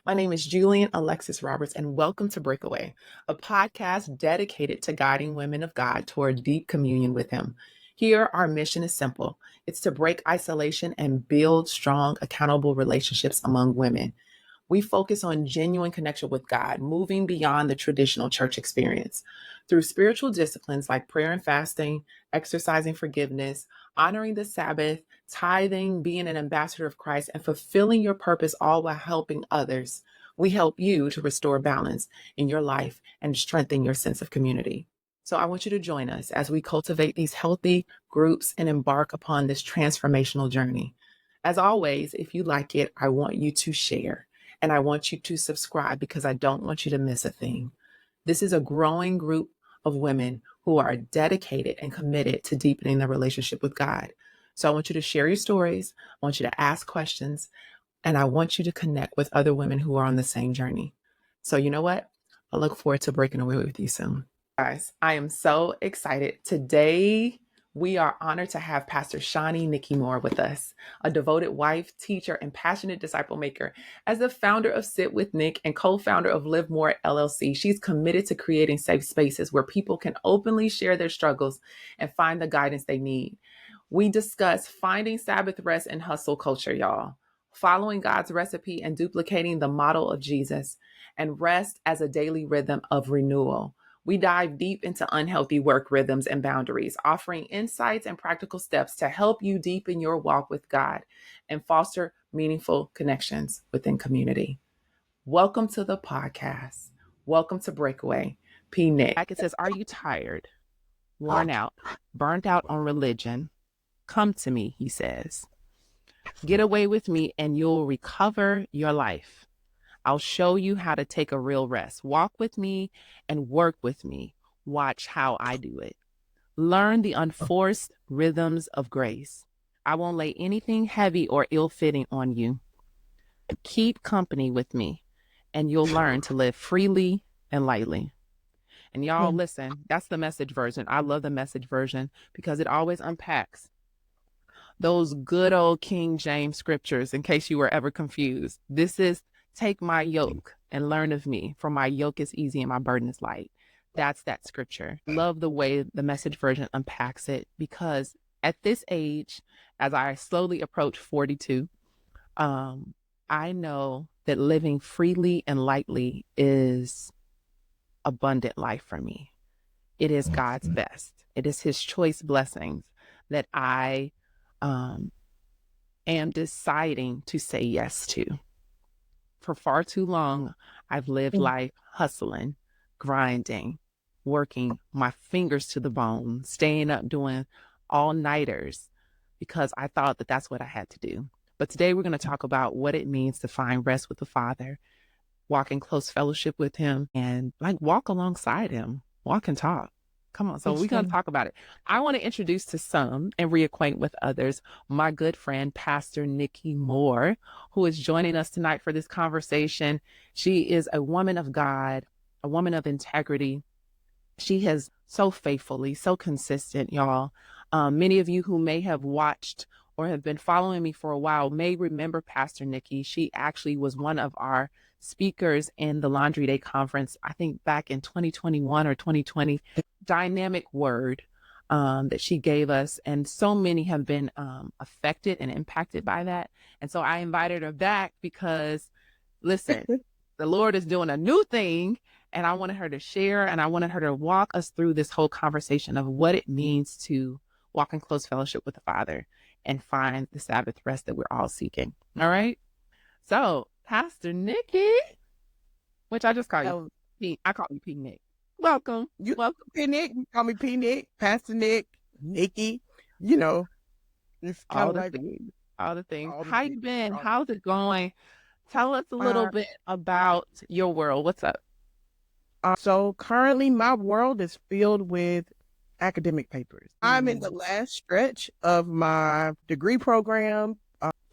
My name is Julian Alexis Roberts, and welcome to BreakAWAY, a podcast dedicated to guiding women of God toward deep communion with Him. Here, our mission is simple. It's to break isolation and build strong, accountable relationships among women. We focus on genuine connection with God, moving beyond the traditional church experience. Through spiritual disciplines like prayer and fasting, exercising forgiveness, honoring the Sabbath, tithing, being an ambassador of Christ, and fulfilling your purpose, all while helping others, we help you to restore balance in your life and strengthen your sense of community. So I want you to join us as we cultivate these healthy groups and embark upon this transformational journey. As always, if you like it, I want you to share. And I want you to subscribe because I don't want you to miss a thing. This is a growing group of women who are dedicated and committed to deepening their relationship with God. So I want you to share your stories. I want you to ask questions. And I want you to connect with other women who are on the same journey. So you know what? I look forward to breaking away with you soon. Guys, I am so excited. Today, we are honored to have Pastor Shani, Nikki Moore with us, a devoted wife, teacher, and passionate disciple maker. As the founder of Sit With Nick and co-founder of Moore LLC, she's committed to creating safe spaces where people can openly share their struggles and find the guidance they need. We discuss finding Sabbath rest and hustle culture, y'all, following God's recipe and duplicating the model of Jesus, and rest as a daily rhythm of renewal. We dive deep into unhealthy work rhythms and boundaries, offering insights and practical steps to help you deepen your walk with God and foster meaningful connections within community. Welcome to the podcast. Welcome to BreakAWAY. P. Nick. It says, are you tired, worn out, burnt out on religion? Come to me, he says. Get away with me and you'll recover your life. I'll show you how to take a real rest. Walk with me and work with me. Watch how I do it. Learn the unforced rhythms of grace. I won't lay anything heavy or ill-fitting on you. Keep company with me and you'll learn to live freely and lightly. And y'all listen, that's the Message version. I love the Message version because it always unpacks those good old King James scriptures in case you were ever confused. This is take my yoke and learn of me, for my yoke is easy and my burden is light. That's that scripture. Love the way the Message version unpacks it because at this age, as I slowly approach 42, I know that living freely and lightly is abundant life for me. It is God's best. It is His choice blessings that I am deciding to say yes to. For far too long, I've lived life hustling, grinding, working my fingers to the bone, staying up doing all-nighters because I thought that that's what I had to do. But today we're going to talk about what it means to find rest with the Father, walk in close fellowship with Him, and walk alongside Him, walk and talk. Come on. So we're going to talk about it. I want to introduce to some and reacquaint with others my good friend, Pastor Nikki Moore, who is joining us tonight for this conversation. She is a woman of God, a woman of integrity. She has so faithfully, so consistent, y'all. Many of you who may have watched or have been following me for a while may remember Pastor Nikki. She actually was one of our speakers in the Laundry Day conference, I think back in 2021 or 2020. Dynamic word that she gave us, and so many have been affected and impacted by that. And so I invited her back because, listen, the Lord is doing a new thing, and I wanted her to share, and I wanted her to walk us through this whole conversation of what it means to walk in close fellowship with the Father and find the Sabbath rest that we're all seeking. All right? So, Pastor Nikki, which I just call you P. I call you P. Nick. Welcome. Welcome, P. Nick. You call me P. Nick, Pastor Nick, Nikki. You know, it's all the things. All the things. How you been? How's it going? Tell us a little bit about your world. What's up? So currently, my world is filled with academic papers. I'm in the last stretch of my degree program.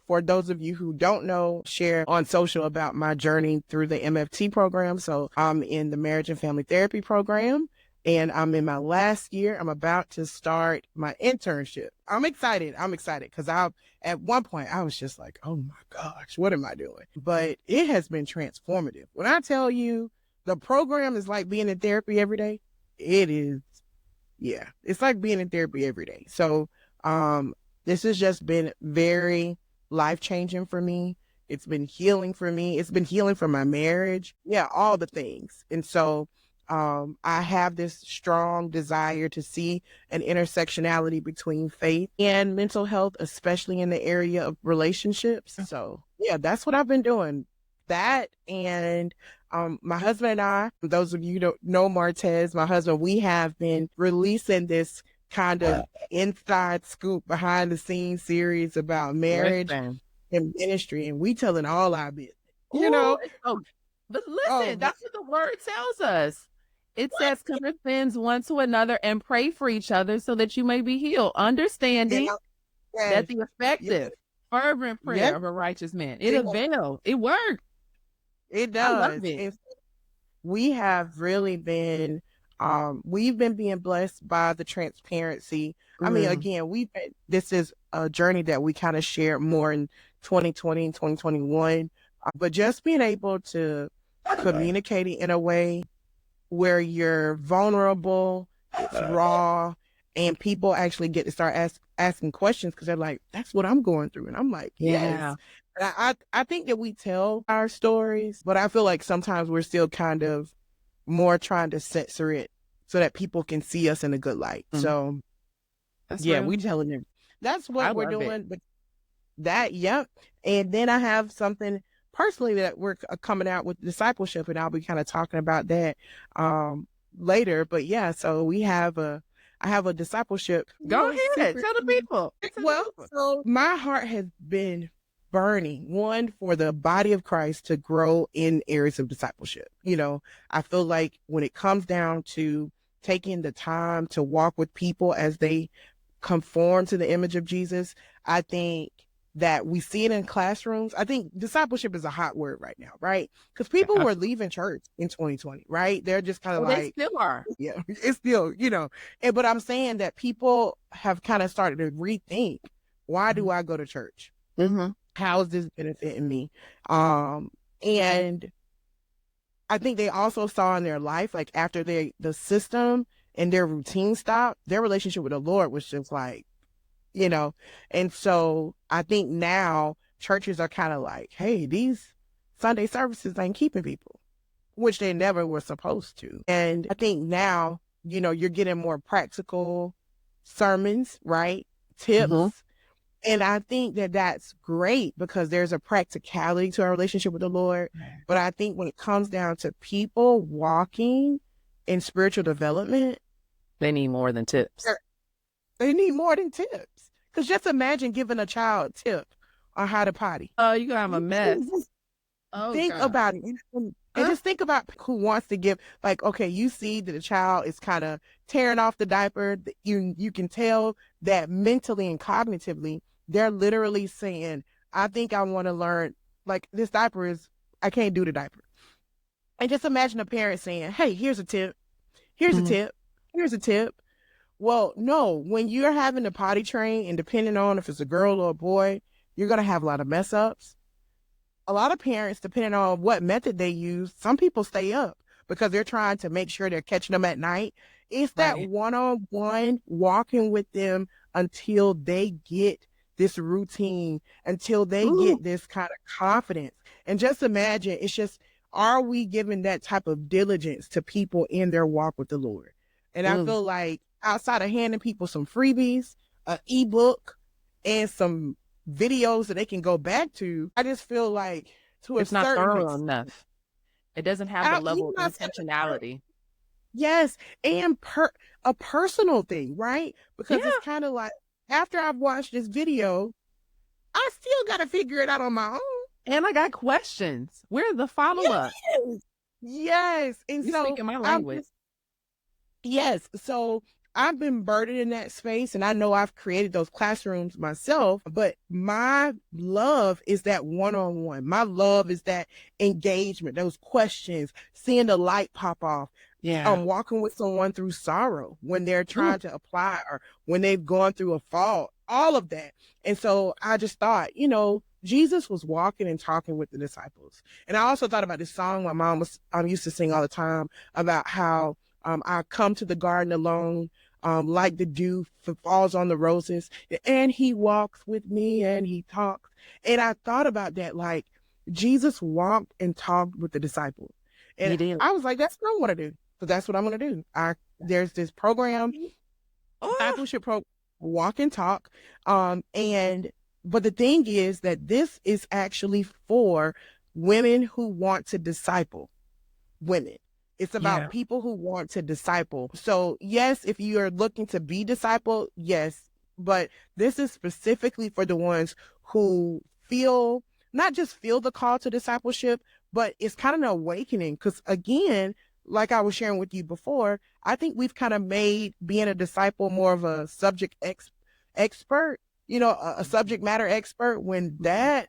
For those of you who don't know, share on social about my journey through the MFT program. So I'm in the marriage and family therapy program. and I'm in my last year. I'm about to start my internship. I'm excited. Because at one point I was just like, oh my gosh, what am I doing? But it has been transformative. When I tell you the program is like being in therapy every day, it is. Yeah, it's like being in therapy every day. So this has just been very life-changing for me. It's been healing for me. It's been healing for my marriage. Yeah, all the things. And so I have this strong desire to see an intersectionality between faith and mental health, especially in the area of relationships. So yeah, that's what I've been doing. That and my husband and I, those of you who don't know Martez, my husband, we have been releasing this kind of inside scoop behind the scenes series about marriage and ministry, and we telling all our business. You know, but listen, that's what the word tells us. It says, "Confess one to another and pray for each other, so that you may be healed." Understanding that the effective, fervent prayer of a righteous man, it avails. It works. It does. I love it. And we have really been, we've been being blessed by the transparency. I mean, again, this is a journey that we kind of shared more in 2020 and 2021, but just being able to communicate in a way where you're vulnerable, it's raw, and people actually get to start asking questions because they're like, that's what I'm going through. And I'm like, yes. I think that we tell our stories, but I feel like sometimes we're still kind of more trying to censor it so that people can see us in a good light. So we telling them that's what we're doing. But and then I have something personally that we're coming out with discipleship, and I'll be kind of talking about that later. But yeah, so I have a discipleship. Go ahead, tell the people. So my heart has been burning, one, for the body of Christ to grow in areas of discipleship. You know, I feel like when it comes down to taking the time to walk with people as they conform to the image of Jesus, I think that we see it in classrooms. I think discipleship is a hot word right now, right? Because people were leaving church in 2020, right? They're just kind of they still are. Yeah, it's still, but I'm saying that people have kind of started to rethink, why do I go to church? How is this benefiting me? And I think they also saw in their life, like after the system and their routine stopped, their relationship with the Lord was just like, and so I think now churches are kind of like, hey, these Sunday services ain't keeping people, which they never were supposed to. And I think now, you're getting more practical sermons, right? Tips. And I think that that's great because there's a practicality to our relationship with the Lord. But I think when it comes down to people walking in spiritual development, they need more than tips. They need more than tips. Because just imagine giving a child a tip on how to potty. Oh, you're going to have a mess. Think about it. And just think about who wants to give, like, okay, you see that the child is kind of tearing off the diaper. You can tell that mentally and cognitively, they're literally saying, I think I want to learn, like, this diaper I can't do the diaper. And just imagine a parent saying, hey, here's a tip. Here's a tip. Here's a tip. Well, no, when you're having a potty train, and depending on if it's a girl or a boy, you're going to have a lot of mess ups. A lot of parents, depending on what method they use, some people stay up because they're trying to make sure they're catching them at night. It's that one-on-one walking with them until they get this routine, until they get this kind of confidence. And just imagine, it's just, are we giving that type of diligence to people in their walk with the Lord? And I feel like outside of handing people some freebies, an ebook, and some videos that they can go back to, I just feel like it's not thorough enough. It doesn't have the level of intentionality. Yes, and a personal thing, right? Because it's kind of like, after I've watched this video, I still got to figure it out on my own. And I got questions. Where's the follow-up? Yes. And you're speaking my language. Yes. So I've been burdened in that space, and I know I've created those classrooms myself, but my love is that one-on-one. My love is that engagement, those questions, seeing the light pop off. Yeah. Walking with someone through sorrow when they're trying to apply or when they've gone through a fall, all of that. And so I just thought, Jesus was walking and talking with the disciples. And I also thought about this song my mom was used to sing all the time about how I come to the garden alone, like the dew falls on the roses, and he walks with me and he talks. And I thought about that, like Jesus walked and talked with the disciples. He And did. I was like, that's what I want to do. So that's what I'm going to do. There's this program, discipleship program, walk and talk. But the thing is that this is actually for women who want to disciple women. It's about people who want to disciple. So yes, if you are looking to be discipled, yes, but this is specifically for the ones who not just feel the call to discipleship, but it's kind of an awakening. Because again, like I was sharing with you before, I think we've kind of made being a disciple more of a subject expert, a subject matter expert, when that's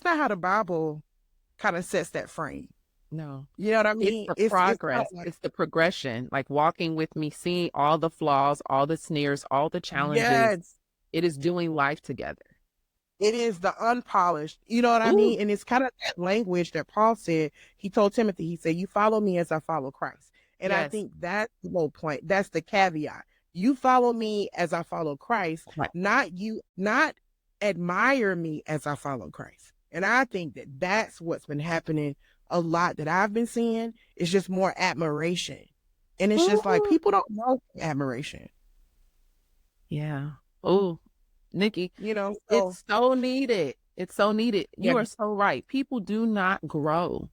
not how the Bible kind of sets that frame. No. You know what I mean? It's the progress. It's the progression, like walking with me, seeing all the flaws, all the snares, all the challenges. Yes. It is doing life together. It is the unpolished, you know what I mean? And it's kind of that language that Paul said. He told Timothy, he said, you follow me as I follow Christ. And I think that's the whole point. That's the caveat. You follow me as I follow Christ, not admire me as I follow Christ. And I think that that's what's been happening a lot that I've been seeing. It's just more admiration. And it's just like, people don't know admiration. Yeah. Oh, Nikki, it's so needed. It's so needed. You are so right. People do not grow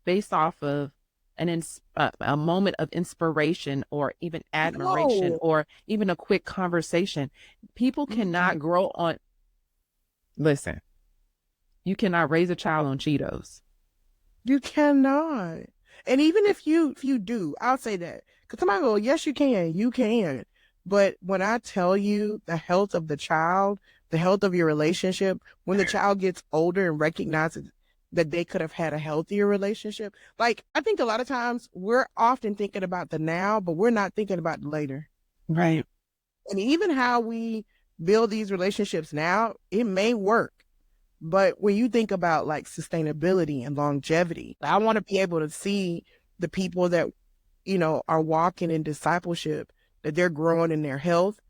based off of a moment of inspiration or even admiration or even a quick conversation. People cannot grow on. Listen, you cannot raise a child on Cheetos. You cannot. And even if you do, I'll say that. Because somebody go, yes, you can. But when I tell you the health of the child, the health of your relationship, when the child gets older and recognizes that they could have had a healthier relationship, like I think a lot of times we're often thinking about the now, but we're not thinking about the later. Right. And even how we build these relationships now, it may work. But when you think about like sustainability and longevity, I want to be able to see the people that, are walking in discipleship, that they're growing in their health,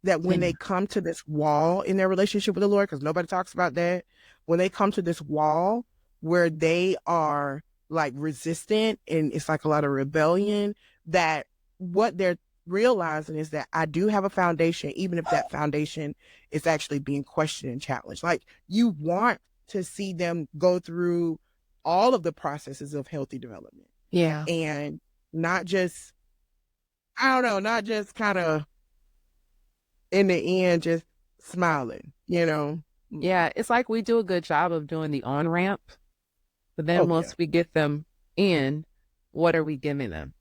that when they come to this wall in their relationship with the Lord, because nobody talks about that, when they come to this wall where they are like resistant and it's like a lot of rebellion, that what they're realizing is that I do have a foundation, even if that foundation is actually being questioned and challenged. Like, you want to see them go through all of the processes of healthy development. Yeah. And not just, not just kind of in the end, just smiling, Yeah. It's like we do a good job of doing the on-ramp, but then once we get them in, what are we giving them?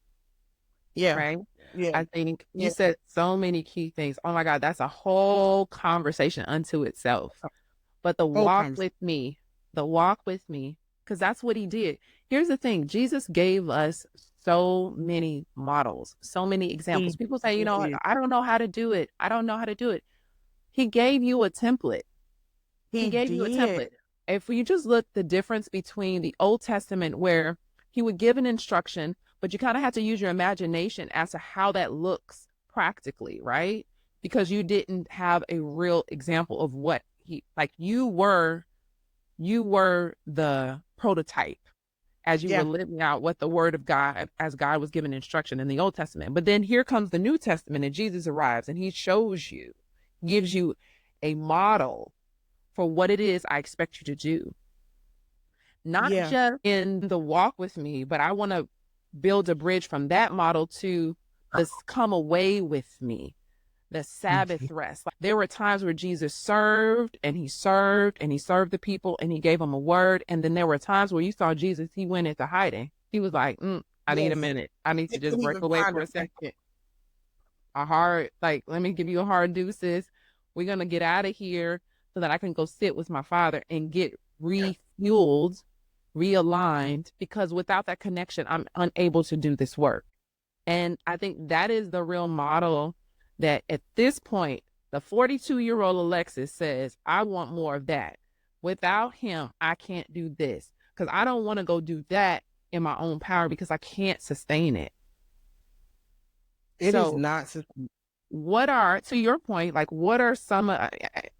Yeah. Right. Yeah. I think you said so many key things. Oh my God, that's a whole conversation unto itself. But the walk with me, because that's what he did. Here's the thing. Jesus gave us so many models, so many examples. People say, I don't know how to do it. I don't know how to do it. He gave you a template. He gave you a template. If you just look the difference between the Old Testament, where he would give an instruction, but you kind of have to use your imagination as to how that looks practically, right? Because you didn't have a real example of what you were the prototype as you were living out what the word of God, as God was giving instruction in the Old Testament. But then here comes the New Testament and Jesus arrives and he gives you a model for what it is I expect you to do. Not just in the walk with me, but I want to build a bridge from that model to this come away with me, the Sabbath rest. Like, there were times where Jesus served and he served the people and he gave them a word. And then there were times where you saw Jesus, he went into hiding. He was like, I need a minute. I need to just break away for a second. Let me give you a hard deuces. We're going to get out of here so that I can go sit with my Father and get refueled, realigned, because without that connection, I'm unable to do this work. And I think that is the real model that at this point, the 42-year-old Alexis says, I want more of that. Without him, I can't do this because I don't want to go do that in my own power because I can't sustain it. It is So not. what are, to your point, like what are some,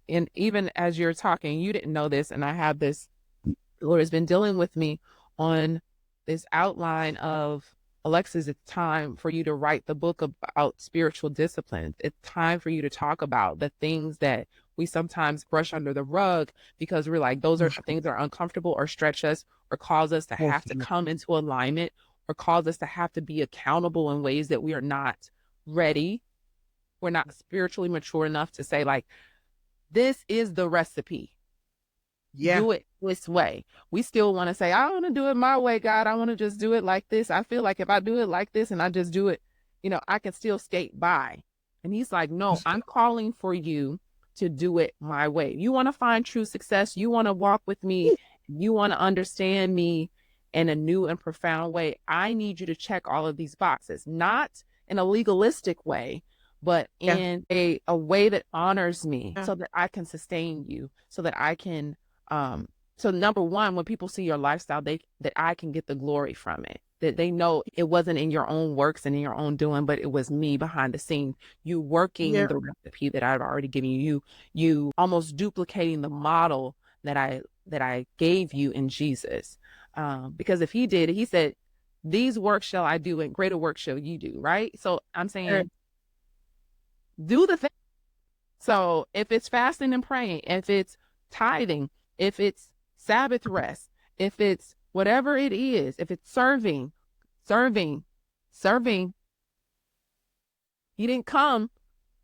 and even as you're talking, you didn't know this, and I have this, the Lord has been dealing with me on this outline of, Alexis, it's time for you to write the book about spiritual disciplines. It's time for you to talk about the things that we sometimes brush under the rug because we're like, those are things that are uncomfortable or stretch us or cause us to have to come into alignment or cause us to have to be accountable in ways that we are not ready. We're not spiritually mature enough to say, like, this is the recipe. Yeah. Do it this way. We still want to say, I want to do it my way, God. I want to just do it like this. I feel like if I do it like this and I just do it, I can still skate by. And he's like, no, I'm calling for you to do it my way. You want to find true success. You want to walk with me. You want to understand me in a new and profound way. I need you to check all of these boxes, not in a legalistic way, but in a way that honors me so that I can sustain you, so that I can, so number one, when people see your lifestyle, that I can get the glory from it, that they know it wasn't in your own works and in your own doing, but it was me behind the scene, you working the recipe that I've already given you, you almost duplicating the model that I gave you in Jesus. Because if he did, he said, these works shall I do and greater work shall you do, right? So I'm saying, do the thing. So if it's fasting and praying, if it's tithing, if it's Sabbath rest, if it's whatever it is, if it's serving, he didn't come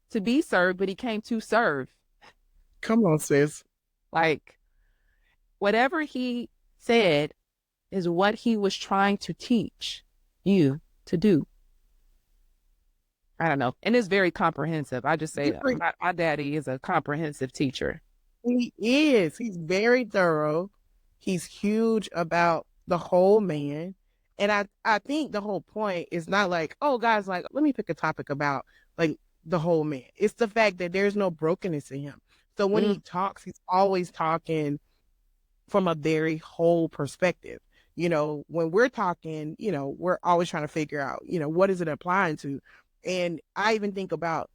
to be served, but he came to serve. Come on, sis. Like, whatever he said is what he was trying to teach you to do. I don't know. And it's very comprehensive. I just say my daddy is a comprehensive teacher. He is. He's very thorough. He's huge about the whole man. And I think the whole point is not like, oh, guys, like, let me pick a topic about like the whole man. It's the fact that there's no brokenness in him. So when he talks, he's always talking from a very whole perspective. When we're talking, we're always trying to figure out, what is it applying to? And I even think about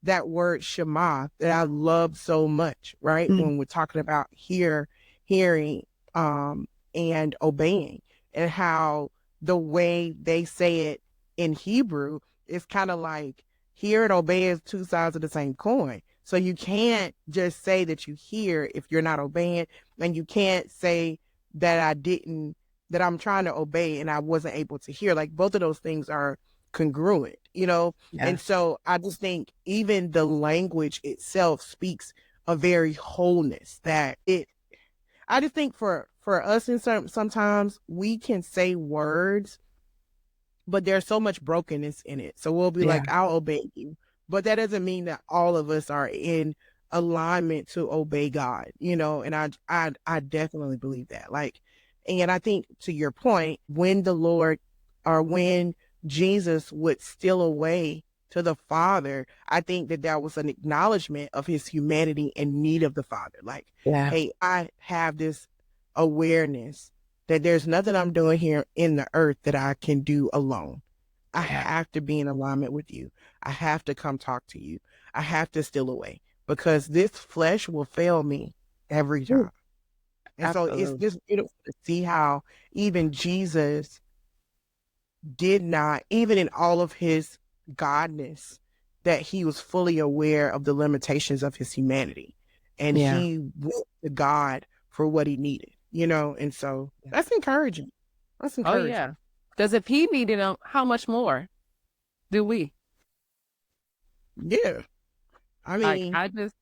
that word Shema that I love so much, right? When we're talking about hearing and obeying, and how the way they say it in Hebrew is kind of like hear and obey is two sides of the same coin. So you can't just say that you hear if you're not obeying, and you can't say that I'm trying to obey and I wasn't able to hear. Like, both of those things are congruent, And so I just think even the language itself speaks a very wholeness that I just think for us in sometimes we can say words, but there's so much brokenness in it. So we'll be like, I'll obey you. But that doesn't mean that all of us are in alignment to obey God, and I definitely believe that. Like, and I think to your point, when the Lord or when Jesus would steal away to the Father, I think that was an acknowledgement of his humanity and need of the Father. Like, hey, I have this awareness that there's nothing I'm doing here in the earth that I can do alone. I have to be in alignment with you. I have to come talk to you. I have to steal away because this flesh will fail me every time. And Absolutely. So it's just beautiful to see how even Jesus did not, even in all of his godness, that he was fully aware of the limitations of his humanity. And he went to God for what he needed, and so that's encouraging. That's encouraging. Oh, yeah. Because if he needed them, how much more do we? Yeah. I mean, I just,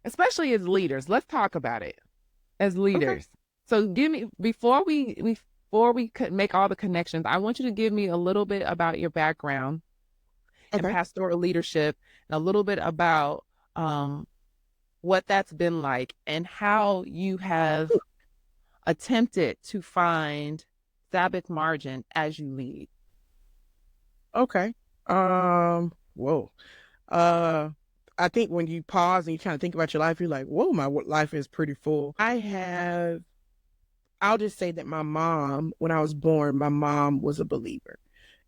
especially as leaders, let's talk about it as leaders. Okay. So give me, before we could make all the connections, I want you to give me a little bit about your background and pastoral leadership, and a little bit about what that's been like and how you have attempted to find Sabbath margin as you lead. Okay. Whoa. I think when you pause and you kind of think about your life, you're like, whoa, my life is pretty full. I'll just say that my mom, when I was born, my mom was a believer.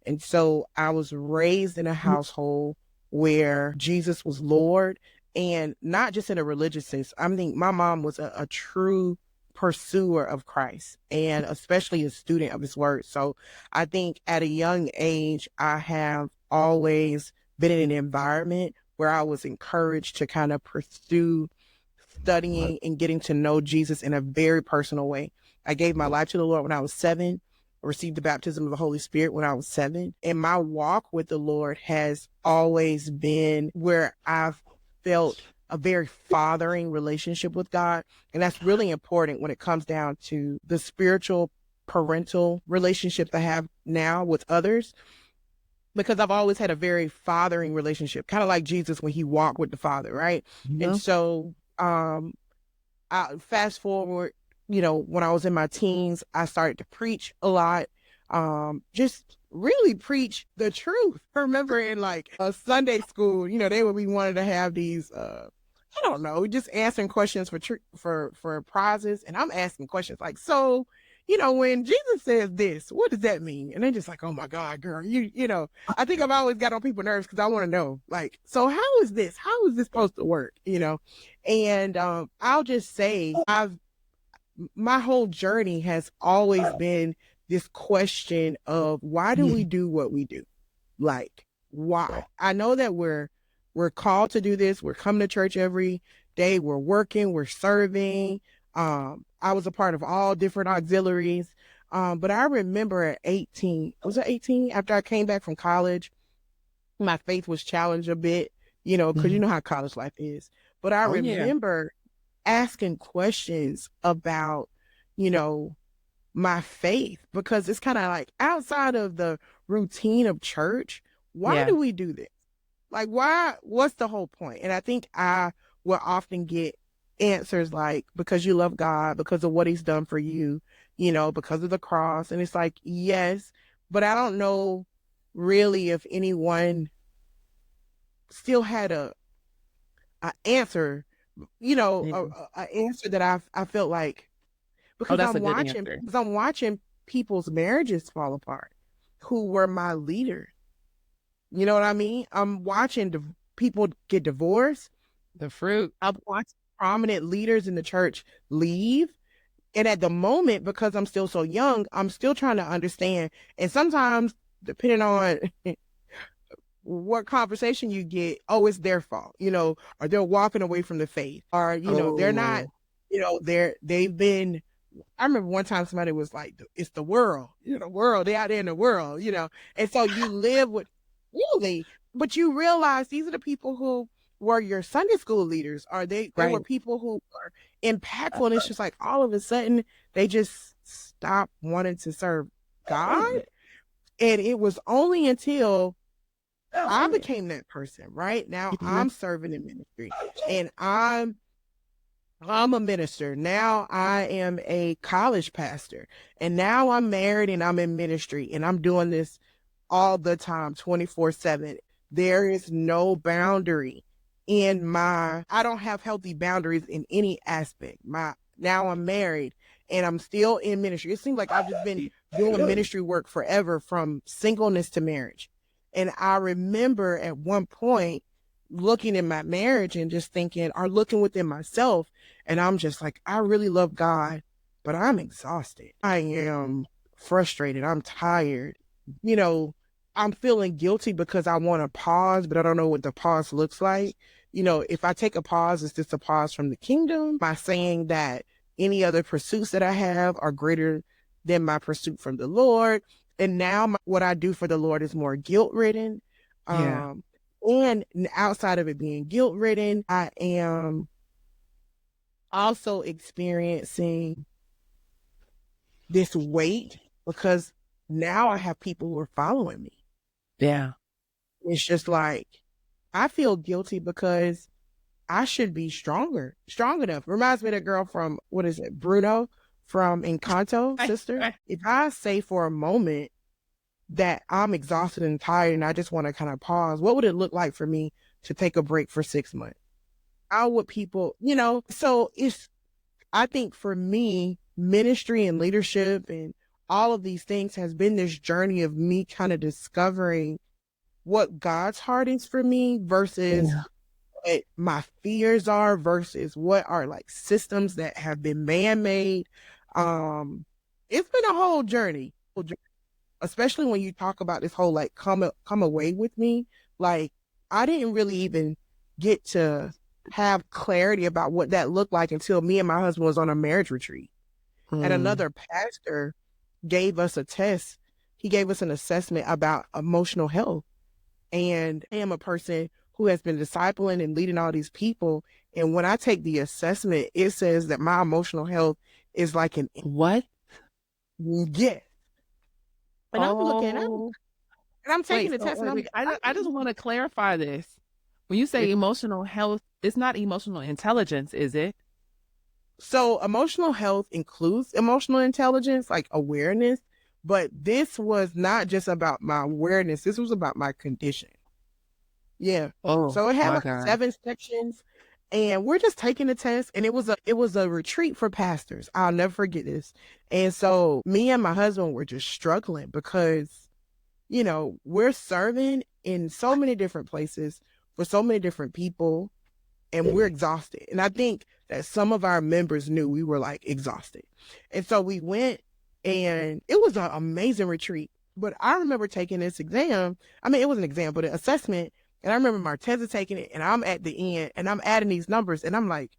And so I was raised in a household where Jesus was Lord, and not just in a religious sense. I mean, my mom was a true pursuer of Christ, and especially a student of his word. So I think at a young age, I have always been in an environment where I was encouraged to kind of pursue studying and getting to know Jesus in a very personal way. I gave my life to the Lord when I was 7, received the baptism of the Holy Spirit when I was 7. And my walk with the Lord has always been where I've felt a very fathering relationship with God. And that's really important when it comes down to the spiritual parental relationships I have now with others, because I've always had a very fathering relationship, kind of like Jesus when he walked with the Father, right? Yeah. And so I fast forward, when I was in my teens, I started to preach a lot, just really preach the truth. I remember in like a Sunday school, they would be wanting to have these, I don't know, just answering questions for prizes. And I'm asking questions like, so, when Jesus says this, what does that mean? And they're just like, oh my God, girl, I think I've always got on people's nerves because I want to know, like, so how is this supposed to work? And I'll just say my whole journey has always been this question of why do we do what we do? Like, why? I know that we're called to do this. We're coming to church every day. We're working, we're serving. I was a part of all different auxiliaries. But I remember at 18, was it 18? After I came back from college, my faith was challenged a bit, because you know how college life is. But I remember asking questions about, my faith, because it's kind of like outside of the routine of church. Why do we do this? Like, why? What's the whole point? And I think I will often get answers like, because you love God, because of what he's done for you, because of the cross. And it's like, yes, but I don't know really if anyone still had a answer, a answer that I felt like, because I'm watching people's marriages fall apart who were my leaders. You know what I mean? I'm watching people get divorced. The fruit. I'm watching prominent leaders in the church leave. And at the moment, because I'm still so young, I'm still trying to understand. And sometimes, depending on what conversation you get, it's their fault, or they're walking away from the faith, or, they're not, they've been, I remember one time somebody was like, it's the world, the world, they're out there in the world, and so you live with, really, but you realize these are the people who were your Sunday school leaders, or they were people who were impactful, and it's just like all of a sudden they just stopped wanting to serve God. And it was only until I became that person, right? Now I'm serving in ministry, and I'm a minister. Now I am a college pastor, and now I'm married and I'm in ministry, and I'm doing this all the time, 24/7. There is no boundary I don't have healthy boundaries in any aspect. Now I'm married and I'm still in ministry. It seems like I've just been doing ministry work forever, from singleness to marriage. And I remember at one point looking in my marriage and just thinking, or looking within myself, and I'm just like, I really love God, but I'm exhausted. I am frustrated. I'm tired. I'm feeling guilty because I want to pause, but I don't know what the pause looks like. If I take a pause, is this a pause from the kingdom? Am I saying that any other pursuits that I have are greater than my pursuit from the Lord? And now what I do for the Lord is more guilt-ridden. And outside of it being guilt-ridden, I am also experiencing this weight because now I have people who are following me. Yeah. It's just like, I feel guilty because I should be strong enough. Reminds me of that girl from, what is it, Bruno from Encanto, sister. If I say for a moment that I'm exhausted and tired and I just want to kind of pause, what would it look like for me to take a break for 6 months? How would people, so I think for me, ministry and leadership and all of these things has been this journey of me kind of discovering what God's heart is for me versus what my fears are versus what are like systems that have been man-made. It's been a whole journey, especially when you talk about this whole like come away with me. Like I didn't really even get to have clarity about what that looked like until me and my husband was on a marriage retreat. And another pastor gave us a test. He gave us an assessment about emotional health. And I am a person who has been discipling and leading all these people. And when I take the assessment, it says that my emotional health is like an what? Yes. And I'm looking at it, and I'm taking the test. And I just want to clarify this. When you say emotional health, it's not emotional intelligence, is it? So emotional health includes emotional intelligence, like awareness. But this was not just about my awareness. This was about my condition. Yeah. Oh, so it had like God. 7 sections, and we're just taking the test. And it was a retreat for pastors. I'll never forget this. And so me and my husband were just struggling because, we're serving in so many different places for so many different people, and we're exhausted. And I think that some of our members knew we were like exhausted. And so we went, and it was an amazing retreat. But I remember taking this exam. I mean, it was an exam, but an assessment. And I remember Marteza taking it, and I'm at the end, and I'm adding these numbers, and I'm like,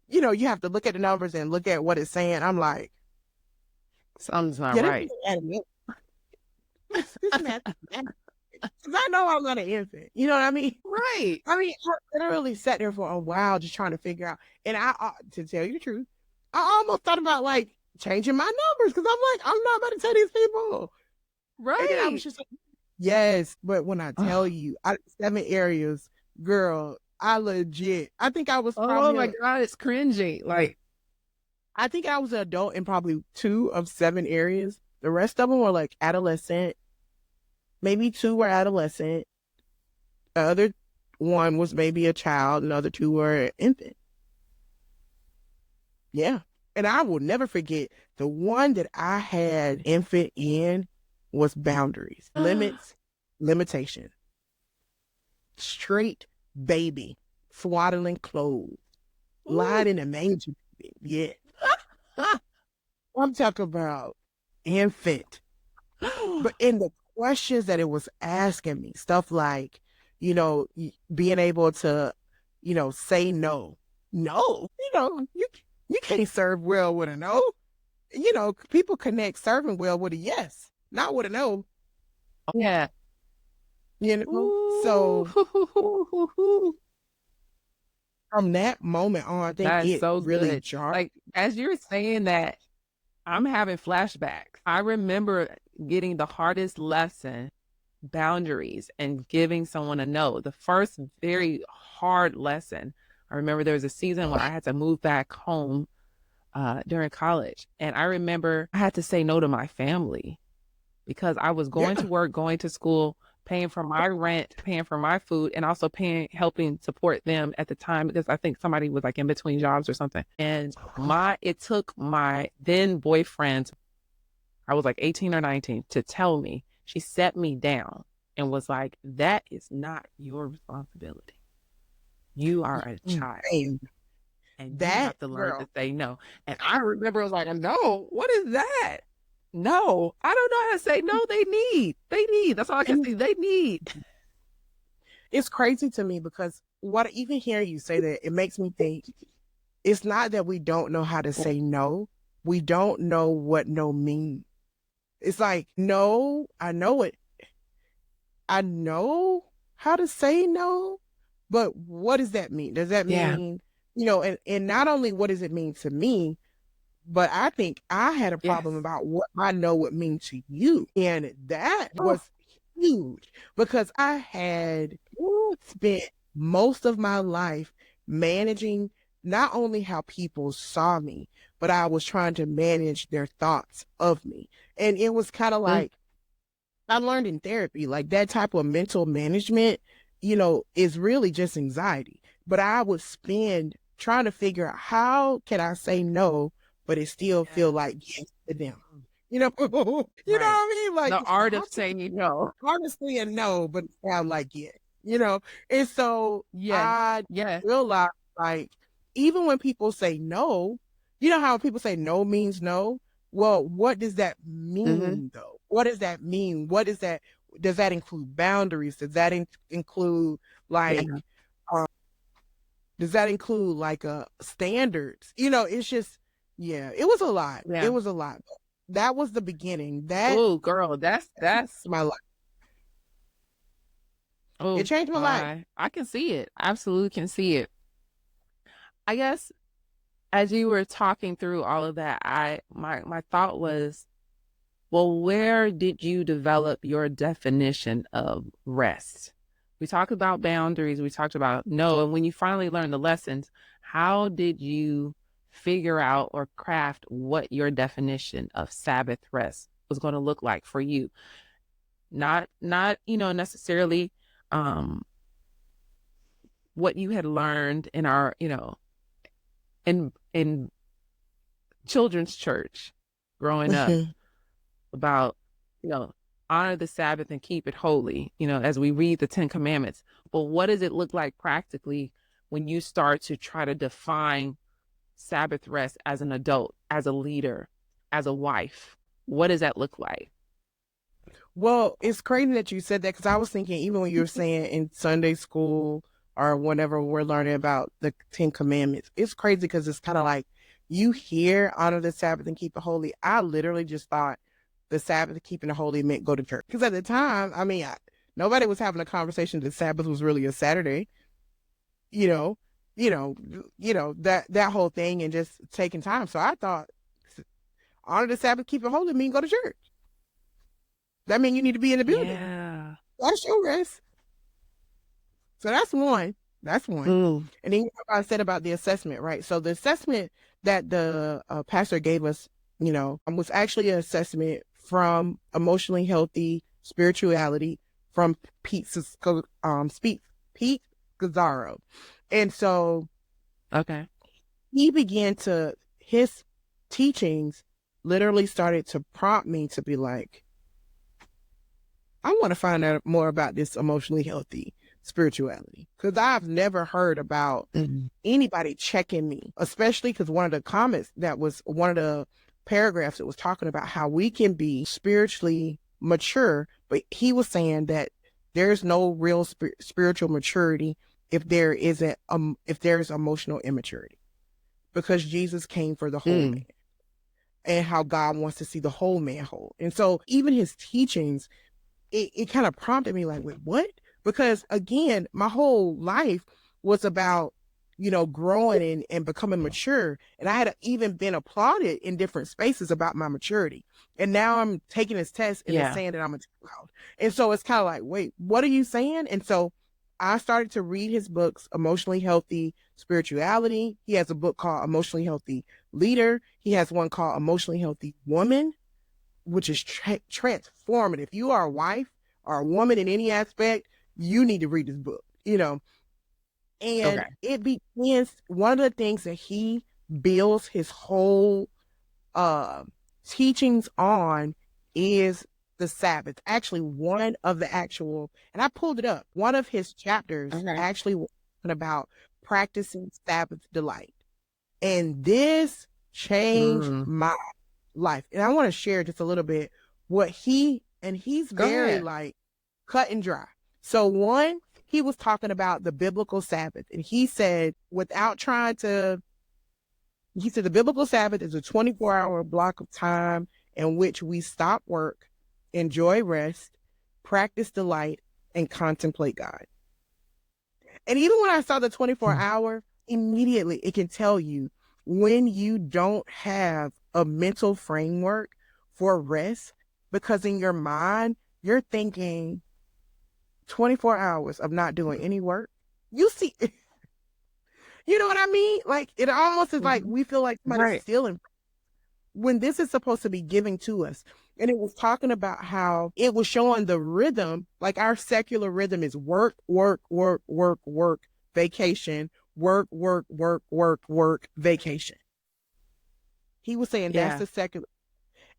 you have to look at the numbers and look at what it's saying. I'm like, something's not right. This math, because I know I'm not an infant. You know what I mean? Right. I mean, I literally sat there for a while just trying to figure out. And to tell you the truth, I almost thought about like changing my numbers because I'm like, I'm not about to tell these people. Right. And then I was just like, yes. But when I tell you, 7 areas, girl, I think I was probably. Oh my God, it's cringy. Like, I think I was an adult in probably 2 of 7 areas. The rest of them were like adolescent. Maybe 2 were adolescent. The other one was maybe a child, and the other 2 were infant. Yeah. And I will never forget the one that I had infant in was boundaries, limits, limitation. Straight baby, swaddling clothes, lied in a manger. Yeah. I'm talking about infant. But in the questions that it was asking me, stuff like, being able to, say no. No, you can't serve well with a no. People connect serving well with a yes, not with a no. Yeah. So from that moment on, I think That's it so really good. jarred. Like, as you're saying that, I'm having flashbacks. I remember getting the hardest lesson, boundaries, and giving someone a no. The first very hard lesson. I remember there was a season where I had to move back home during college. And I remember I had to say no to my family because I was going to work, going to school, paying for my rent, paying for my food, and also helping support them at the time because I think somebody was like in between jobs or something. And it took my then boyfriend, I was like 18 or 19, to tell me. She set me down and was like, that is not your responsibility. You are a child. And you have to learn to say no. And I remember I was like, no, what is that? No, I don't know how to say no. They need. That's all I can say. They need. It's crazy to me because even hearing you say that, it makes me think it's not that we don't know how to say no. We don't know what no means. It's like, no, I know it. I know how to say no, but what does that mean? Does that mean, and not only what does it mean to me, but I think I had a problem about what I know would mean to you. And that was huge because I had spent most of my life managing not only how people saw me, but I was trying to manage their thoughts of me. And it was kind of like, I learned in therapy, like that type of mental management, is really just anxiety. But I would spend trying to figure out how can I say no, but it still feel like yes to them. You know, you know what I mean? Like the art of saying no. hard to say a no, but it sound like yes. And so Yeah. I realized, like, even when people say no, you know how people say no means no? Well, what does that mean though? What does that mean? What is that? Does that include boundaries? Does that include like, does that include like standards? It's just, it was a lot. Yeah. It was a lot. That was the beginning. Oh, girl, that's my life. Oh, it changed my life. I can see it. Absolutely can see it. I guess as you were talking through all of that, my thought was, well, where did you develop your definition of rest? We talked about boundaries, we talked about no, and when you finally learned the lessons, how did you figure out or craft what your definition of Sabbath rest was going to look like for you? Not necessarily what you had learned in our, in children's church growing up about, honor the Sabbath and keep it holy, as we read the 10 Commandments. But what does it look like practically when you start to try to define Sabbath rest as an adult, as a leader, as a wife? What does that look like? Well, it's crazy that you said that, because I was thinking, even when you were saying in Sunday school or whenever we're learning about the 10 Commandments, it's crazy because it's kind of like you hear honor the Sabbath and keep it holy. I literally just thought the Sabbath and keeping it holy meant go to church. Because at the time, nobody was having a conversation that Sabbath was really a Saturday. That whole thing, and just taking time. So I thought honor the Sabbath, keep it holy mean go to church. That means you need to be in the building. Yeah. That's your rest. So that's one. And then I said about the assessment, right? So the assessment that the pastor gave us, was actually an assessment from Emotionally Healthy Spirituality from Pete Scazzaro. And so he began his teachings literally started to prompt me to be like, I want to find out more about this emotionally healthy spirituality, because I've never heard about anybody checking me, especially because one of the comments that was one of the paragraphs that was talking about how we can be spiritually mature, but he was saying that there's no real spiritual maturity if there isn't if there's emotional immaturity, because Jesus came for the whole man, and how God wants to see the whole man whole. And so even his teachings, it kind of prompted me like, wait, what? Because again, my whole life was about, growing and becoming mature. And I had even been applauded in different spaces about my maturity. And now I'm taking this test and it's saying that I'm a child. And so it's kind of like, wait, what are you saying? And so I started to read his books, Emotionally Healthy Spirituality. He has a book called Emotionally Healthy Leader. He has one called Emotionally Healthy Woman, which is transformative. If you are a wife or a woman in any aspect, you need to read this book, and it begins, one of the things that he builds his whole teachings on is the Sabbath. Actually, one of the actual, and I pulled it up, one of his chapters actually was about practicing Sabbath delight. And this changed my life. And I want to share just a little bit what he's very like cut and dry. So one, he was talking about the biblical Sabbath, and he said, the biblical Sabbath is a 24-hour block of time in which we stop work, enjoy rest, practice delight, and contemplate God. And even when I saw the 24-hour, immediately it can tell you when you don't have a mental framework for rest, because in your mind, you're thinking 24 hours of not doing any work. You see, you know what I mean? Like, it almost is like we feel like somebody's stealing. when this is supposed to be giving to us. And it was talking about how it was showing the rhythm, like our secular rhythm is work, work, work, work, work, vacation, work, work, work, work, work, vacation. He was saying that's the secular.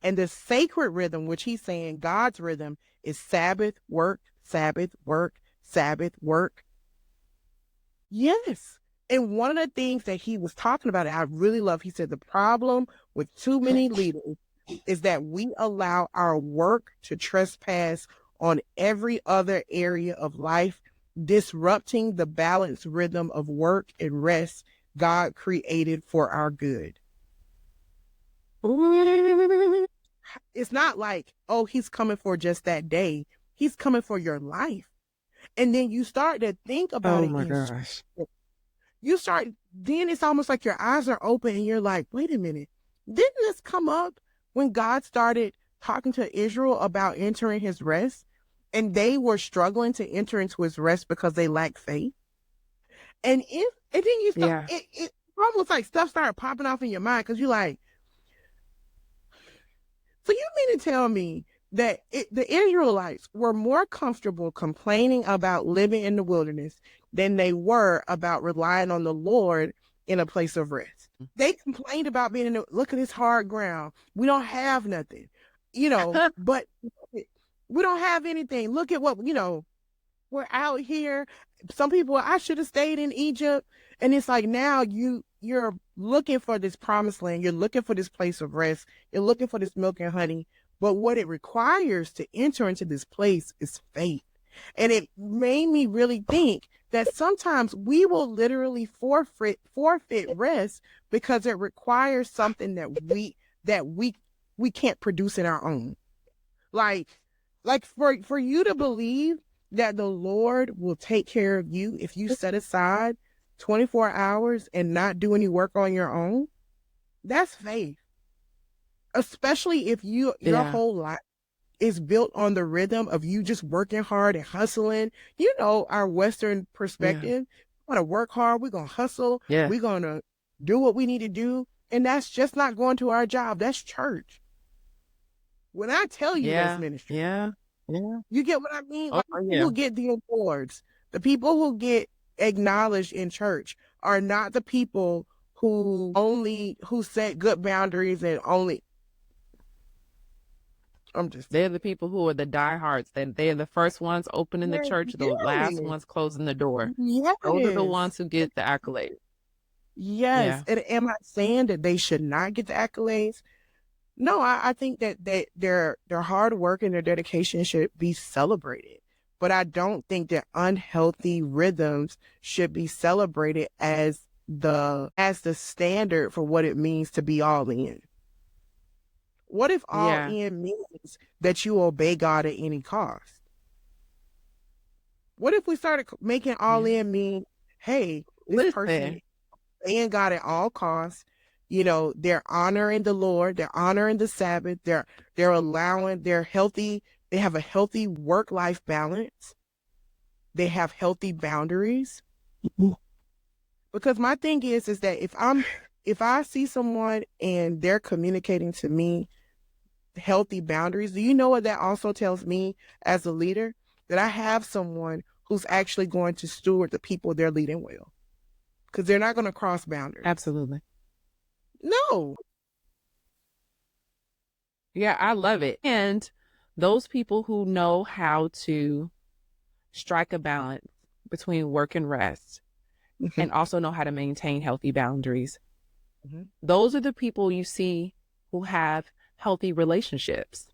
And the sacred rhythm, which he's saying God's rhythm, is Sabbath, work, Sabbath, work, Sabbath, work. Yes. And one of the things that he was talking about, I really love, he said the problem with too many leaders is that we allow our work to trespass on every other area of life, disrupting the balanced rhythm of work and rest God created for our good. It's not like, oh, he's coming for just that day. He's coming for your life. And then you start to think about it. Oh my gosh. Then it's almost like your eyes are open and you're like, wait a minute. Didn't this come up when God started talking to Israel about entering his rest? And they were struggling to enter into his rest because they lacked faith. And then you start, it almost like stuff started popping off in your mind because you're like, so you mean to tell me that the Israelites were more comfortable complaining about living in the wilderness than they were about relying on the Lord in a place of rest? They complained about being look at this hard ground. We don't have nothing, but we don't have anything. Look at what, we're out here. Some people, I should have stayed in Egypt. And it's like, now you're looking for this promised land. You're looking for this place of rest. You're looking for this milk and honey. But what it requires to enter into this place is faith. And it made me really think that sometimes we will literally forfeit rest because it requires something that we can't produce in our own. Like for you to believe that the Lord will take care of you if you set aside 24 hours and not do any work on your own, that's faith. Especially if your whole life is built on the rhythm of you just working hard and hustling. Our Western perspective, we're going to work hard. We're going to hustle. Yeah. We're going to do what we need to do. And that's just not going to our job. That's church. When I tell you that's ministry. Yeah. You get what I mean? People who get the awards, the people who get acknowledged in church are not the people who set good boundaries and only. They're the people who are the diehards. They're the first ones opening the church, the last ones closing the door. Yes. Those are the ones who get the accolades. Yes. Yeah. And am I saying that they should not get the accolades? No, I think that their hard work and their dedication should be celebrated. But I don't think that unhealthy rhythms should be celebrated as the standard for what it means to be all in. What if all in means that you obey God at any cost? What if we started making all in mean, hey, this person obeying God at all costs? They're honoring the Lord, they're honoring the Sabbath, they're allowing, they're healthy, they have a healthy work-life balance, they have healthy boundaries. Because my thing is that if I see someone and they're communicating to me healthy boundaries, do you know what that also tells me as a leader? That I have someone who's actually going to steward the people they're leading well. Because they're not going to cross boundaries. Absolutely. No. Yeah, I love it. And those people who know how to strike a balance between work and rest and also know how to maintain healthy boundaries, those are the people you see who have healthy relationships,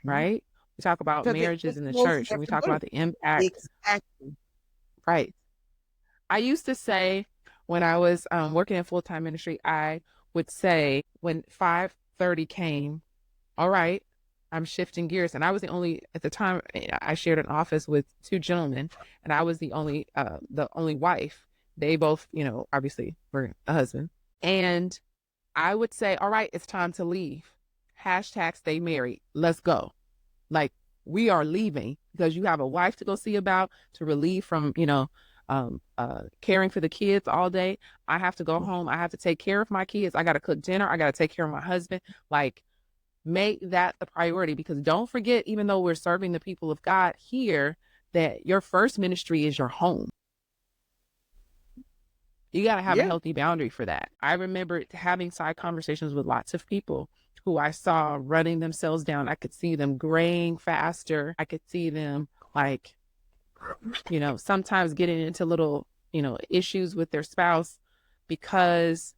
right? We talk about marriages in the church and we talk about the impact. Exactly. Right. I used to say, when I was working in full-time ministry, I would say when 5:30 came, all right, I'm shifting gears. And I was at the time, I shared an office with two gentlemen, and I was the only wife. They both, obviously were a husband. And I would say, all right, it's time to leave. #stay married. Let's go. Like, we are leaving because you have a wife to go see about, to relieve from, caring for the kids all day. I have to go home. I have to take care of my kids. I got to cook dinner. I got to take care of my husband. Like, make that the priority, because don't forget, even though we're serving the people of God here, that your first ministry is your home. You got to have a healthy boundary for that. I remember having side conversations with lots of people who I saw running themselves down. I could see them graying faster. I could see them, like, you know, sometimes getting into little, you know, issues with their spouse because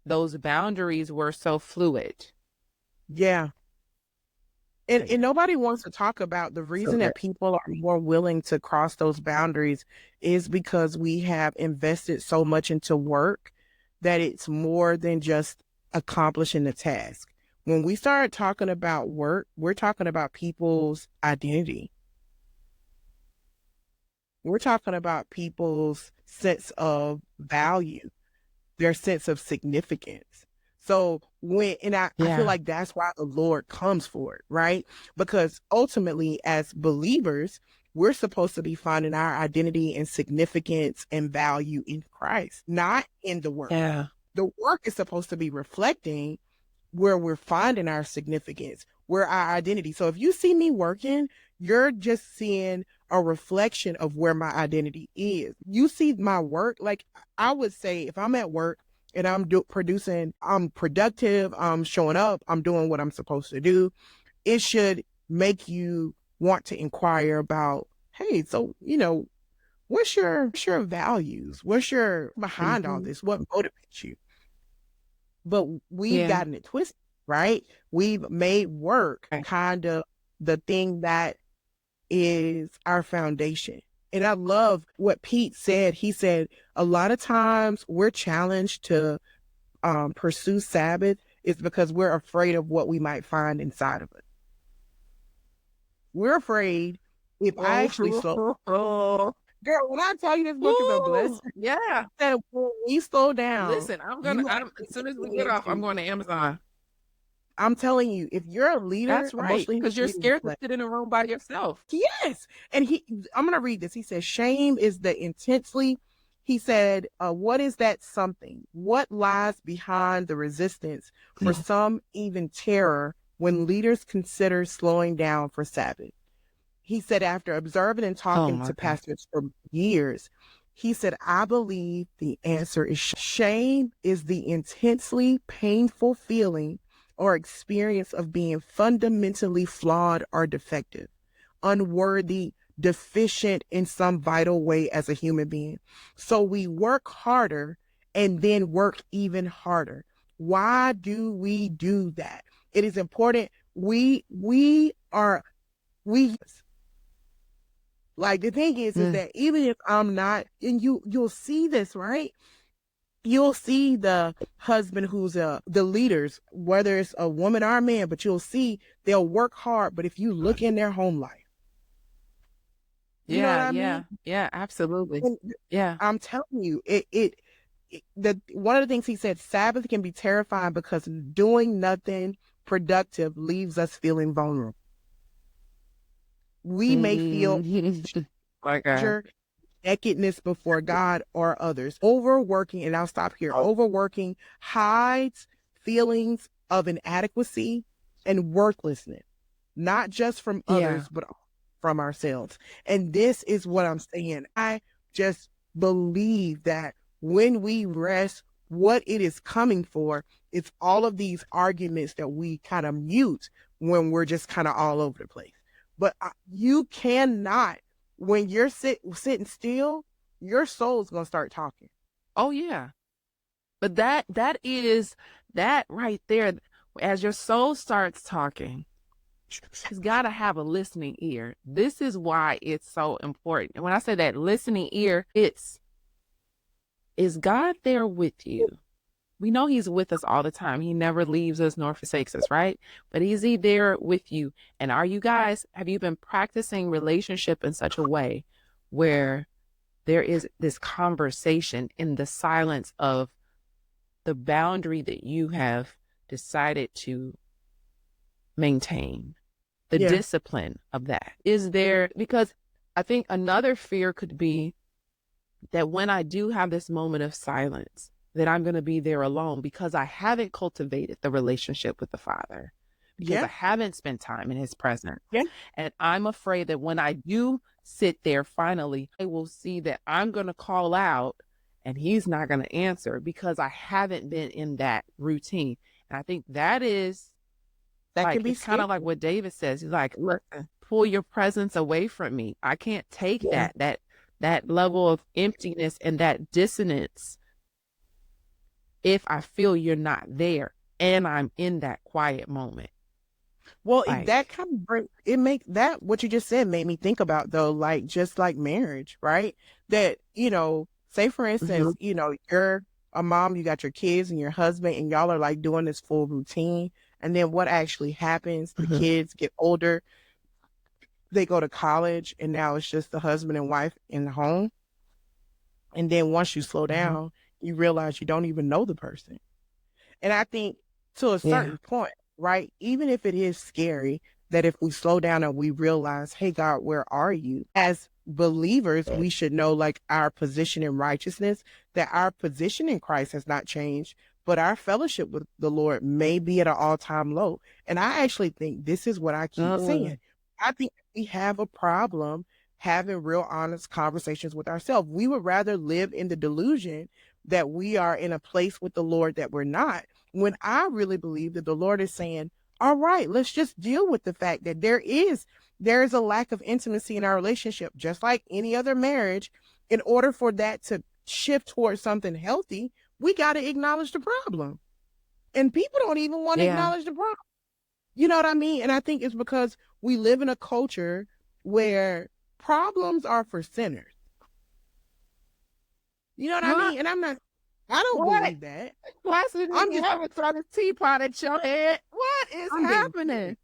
those boundaries were so fluid. Yeah. And nobody wants to talk about the reason that people are more willing to cross those boundaries is because we have invested so much into work that it's more than just accomplishing the task. When we start talking about work, we're talking about people's identity. We're talking about people's sense of value, their sense of significance. So I feel like that's why the Lord comes for it, right? Because ultimately, as believers, we're supposed to be finding our identity and significance and value in Christ, not in the work. Yeah. The work is supposed to be reflecting where we're finding our significance, where our identity. So if you see me working, you're just seeing a reflection of where my identity is. You see my work, like I would say, if I'm at work and I'm producing, I'm productive, I'm showing up, I'm doing what I'm supposed to do, it should make you want to inquire about, hey, so, you know, what's your values? What's your behind all this? What motivates you? But we've gotten it twisted, right? We've made work kind of the thing that is our foundation. And I love what Pete said. He said, a lot of times we're challenged to pursue Sabbath is because we're afraid of what we might find inside of it. We're afraid if I actually slow. Girl, when I tell you this book is a blessing, that when we slow down. Listen, as soon as we get off, I'm going to Amazon. I'm telling you, if you're a leader, that's right, because you're scared to sit in a room by yourself. Yes. And I'm going to read this. He says, shame is he said, what is that something? What lies behind the resistance, for some even terror, when leaders consider slowing down for Sabbath? He said, after observing and talking to pastors for years, he said, I believe the answer is shame is the intensely painful feeling or experience of being fundamentally flawed or defective, unworthy, deficient in some vital way as a human being. So we work harder and then work even harder. Why do we do that? It is important. We like, the thing is that even if I'm not, and you'll see this, right? You'll see the husband who's the leaders, whether it's a woman or a man, but you'll see they'll work hard. But if you look in their home life, you know what I mean? Yeah, absolutely. And I'm telling you, one of the things he said, Sabbath can be terrifying because doing nothing productive leaves us feeling vulnerable. We may feel nakedness before God or others. Overworking, and I'll stop here. Overworking hides feelings of inadequacy and worthlessness, not just from others, but from ourselves. And this is what I'm saying. I just believe that when we rest, what it is coming for, it's all of these arguments that we kind of mute when we're just kind of all over the place. But you cannot, when you're sitting still, your soul's going to start talking. Oh, yeah. But that is that right there. As your soul starts talking, it's got to have a listening ear. This is why it's so important. And when I say that listening ear, is God there with you? We know he's with us all the time. He never leaves us nor forsakes us, right? But is he there with you? And have you been practicing relationship in such a way where there is this conversation in the silence of the boundary that you have decided to maintain, the discipline of that? Is there, because I think another fear could be that when I do have this moment of silence, that I'm going to be there alone because I haven't cultivated the relationship with the Father, because I haven't spent time in his presence. Yeah. And I'm afraid that when I do sit there, finally, I will see that I'm going to call out and he's not going to answer because I haven't been in that routine. And I think that is That like, can be it's kind of like what David says. He's like, listen, pull your presence away from me. I can't take that level of emptiness and that dissonance if I feel you're not there and I'm in that quiet moment. Well, Like, that kind of what you just said made me think about, though, like, just like marriage, right? That, say for instance, you're a mom, you got your kids and your husband, and y'all are like doing this full routine. And then what actually happens, the kids get older, they go to college, and now it's just the husband and wife in the home. And then once you slow down, you realize you don't even know the person. And I think to a certain point, right, even if it is scary, that if we slow down and we realize, hey, God, where are you? As believers, we should know, like, our position in righteousness, that our position in Christ has not changed, but our fellowship with the Lord may be at an all-time low. And I actually think this is what I keep saying. I think we have a problem having real honest conversations with ourselves. We would rather live in the delusion that we are in a place with the Lord that we're not, when I really believe that the Lord is saying, all right, let's just deal with the fact that there is a lack of intimacy in our relationship, just like any other marriage. In order for that to shift towards something healthy, we got to acknowledge the problem. And people don't even want to acknowledge the problem. You know what I mean? And I think it's because we live in a culture where problems are for sinners. You know what I mean? And I don't believe that. Why should you have a throw a teapot at your head? What is happening?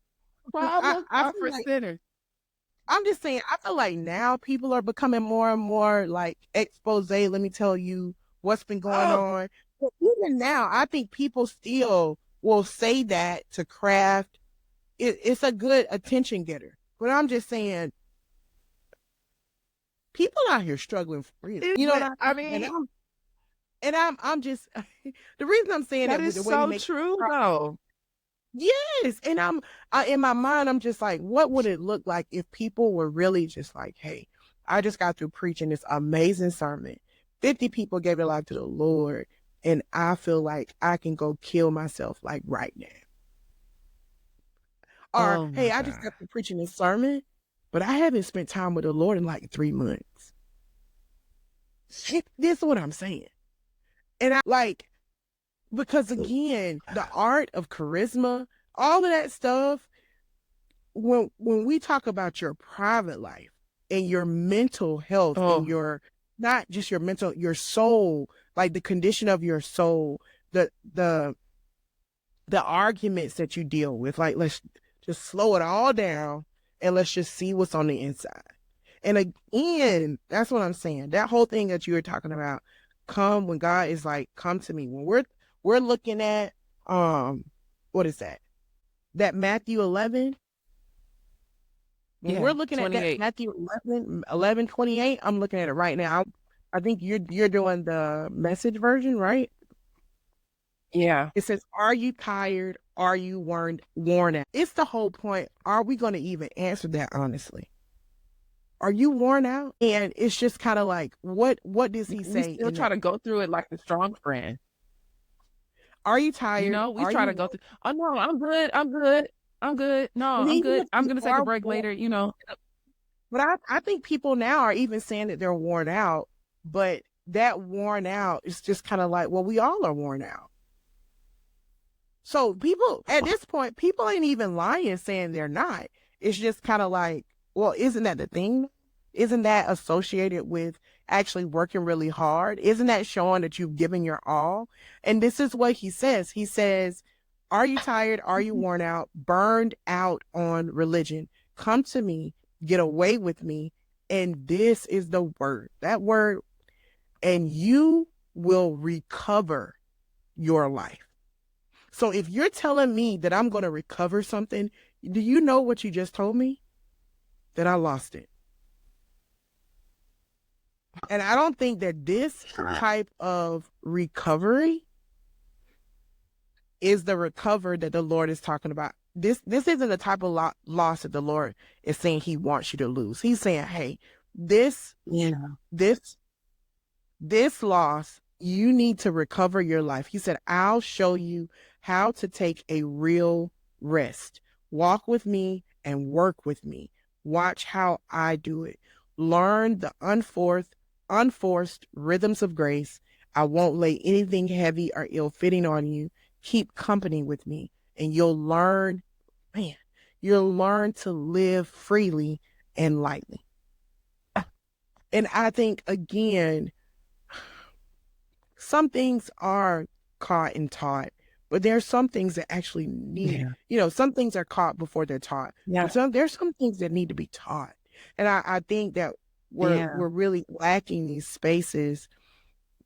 Problems are for sinners. I'm just saying, I feel like now people are becoming more and more like expose. Let me tell you what's been going on. But even now, I think people still will say that to craft. It's a good attention getter. But I'm just saying, people out here struggling for real. You know what I mean? And I'm just, the reason I'm saying that is the way so true, though. Yes. And in my mind, I'm just like, what would it look like if people were really just like, hey, I just got through preaching this amazing sermon. 50 people gave their life to the Lord, and I feel like I can go kill myself like right now. Or, hey, I just got through preaching this sermon, but I haven't spent time with the Lord in like 3 months. This is what I'm saying. And I like, because again, the art of charisma, all of that stuff, when we talk about your private life and your mental health and your, not just your mental, your soul, like the condition of your soul, the arguments that you deal with, like, let's just slow it all down and let's just see what's on the inside. And again, that's what I'm saying. That whole thing that you were talking about, when God is like, come to me. When we're looking at, what is that? That Matthew 11. When we're looking 28. At that Matthew 11:28, I'm looking at it right now. I think you're doing the Message version, right? Yeah. It says, are you tired? Are you worn out? It's the whole point. Are we going to even answer that honestly? Are you worn out? And it's just kind of like, what does he say? We still try to go through it like the strong friend. Are you tired? You know, we try to go through. Oh no, I'm good. I'm good. I'm good. No, I'm good. I'm going to take a break later, you know. But I think people now are even saying that they're worn out, but that worn out is just kind of like, well, we all are worn out. So people, at this point, people ain't even lying saying they're not. It's just kind of like, well, isn't that the thing? Isn't that associated with actually working really hard? Isn't that showing that you've given your all? And this is what he says. He says, are you tired? Are you worn out? Burned out on religion? Come to me, get away with me. And this is the word, that word, and you will recover your life. So if you're telling me that I'm going to recover something, do you know what you just told me? That I lost it. And I don't think that this type of recovery is the recover that the Lord is talking about. This isn't the type of loss that the Lord is saying he wants you to lose. He's saying, hey, this loss, you need to recover your life. He said, I'll show you how to take a real rest. Walk with me and work with me. Watch how I do it. Learn the unforced rhythms of grace. I won't lay anything heavy or ill-fitting on you. Keep company with me, and you'll learn to live freely and lightly. And I think, again, some things are caught and taught, but there are some things that actually need, some things are caught before they're taught. Yeah. But there's some things that need to be taught. And I think that we're really lacking these spaces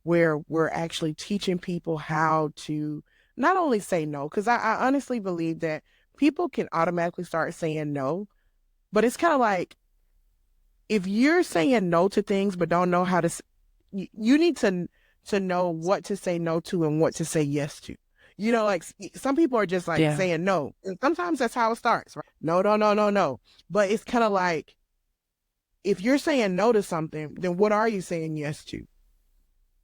where we're actually teaching people how to not only say no, because I honestly believe that people can automatically start saying no, but it's kind of like, if you're saying no to things but don't know how to, you need to know what to say no to and what to say yes to. Like some people are just like saying no. And sometimes that's how it starts, right? No. But it's kind of like, if you're saying no to something, then what are you saying yes to?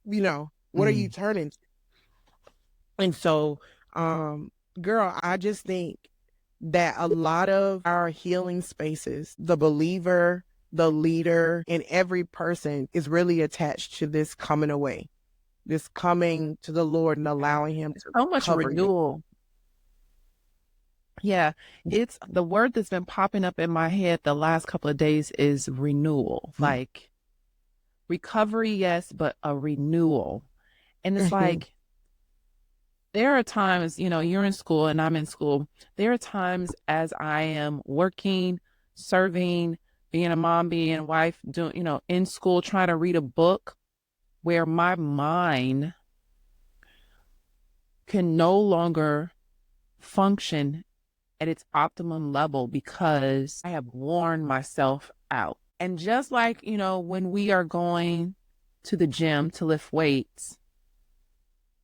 What are you turning to? And so, girl, I just think that a lot of our healing spaces, the believer, the leader, and every person is really attached to this coming away, this coming to the Lord and allowing him to so much renewal. Yeah, it's the word that's been popping up in my head the last couple of days is renewal. Like recovery, yes, but a renewal. And it's like, there are times, you're in school and I'm in school. There are times as I am working, serving, being a mom, being a wife, doing, in school, trying to read a book where my mind can no longer function at its optimum level because I have worn myself out. And just like, when we are going to the gym to lift weights,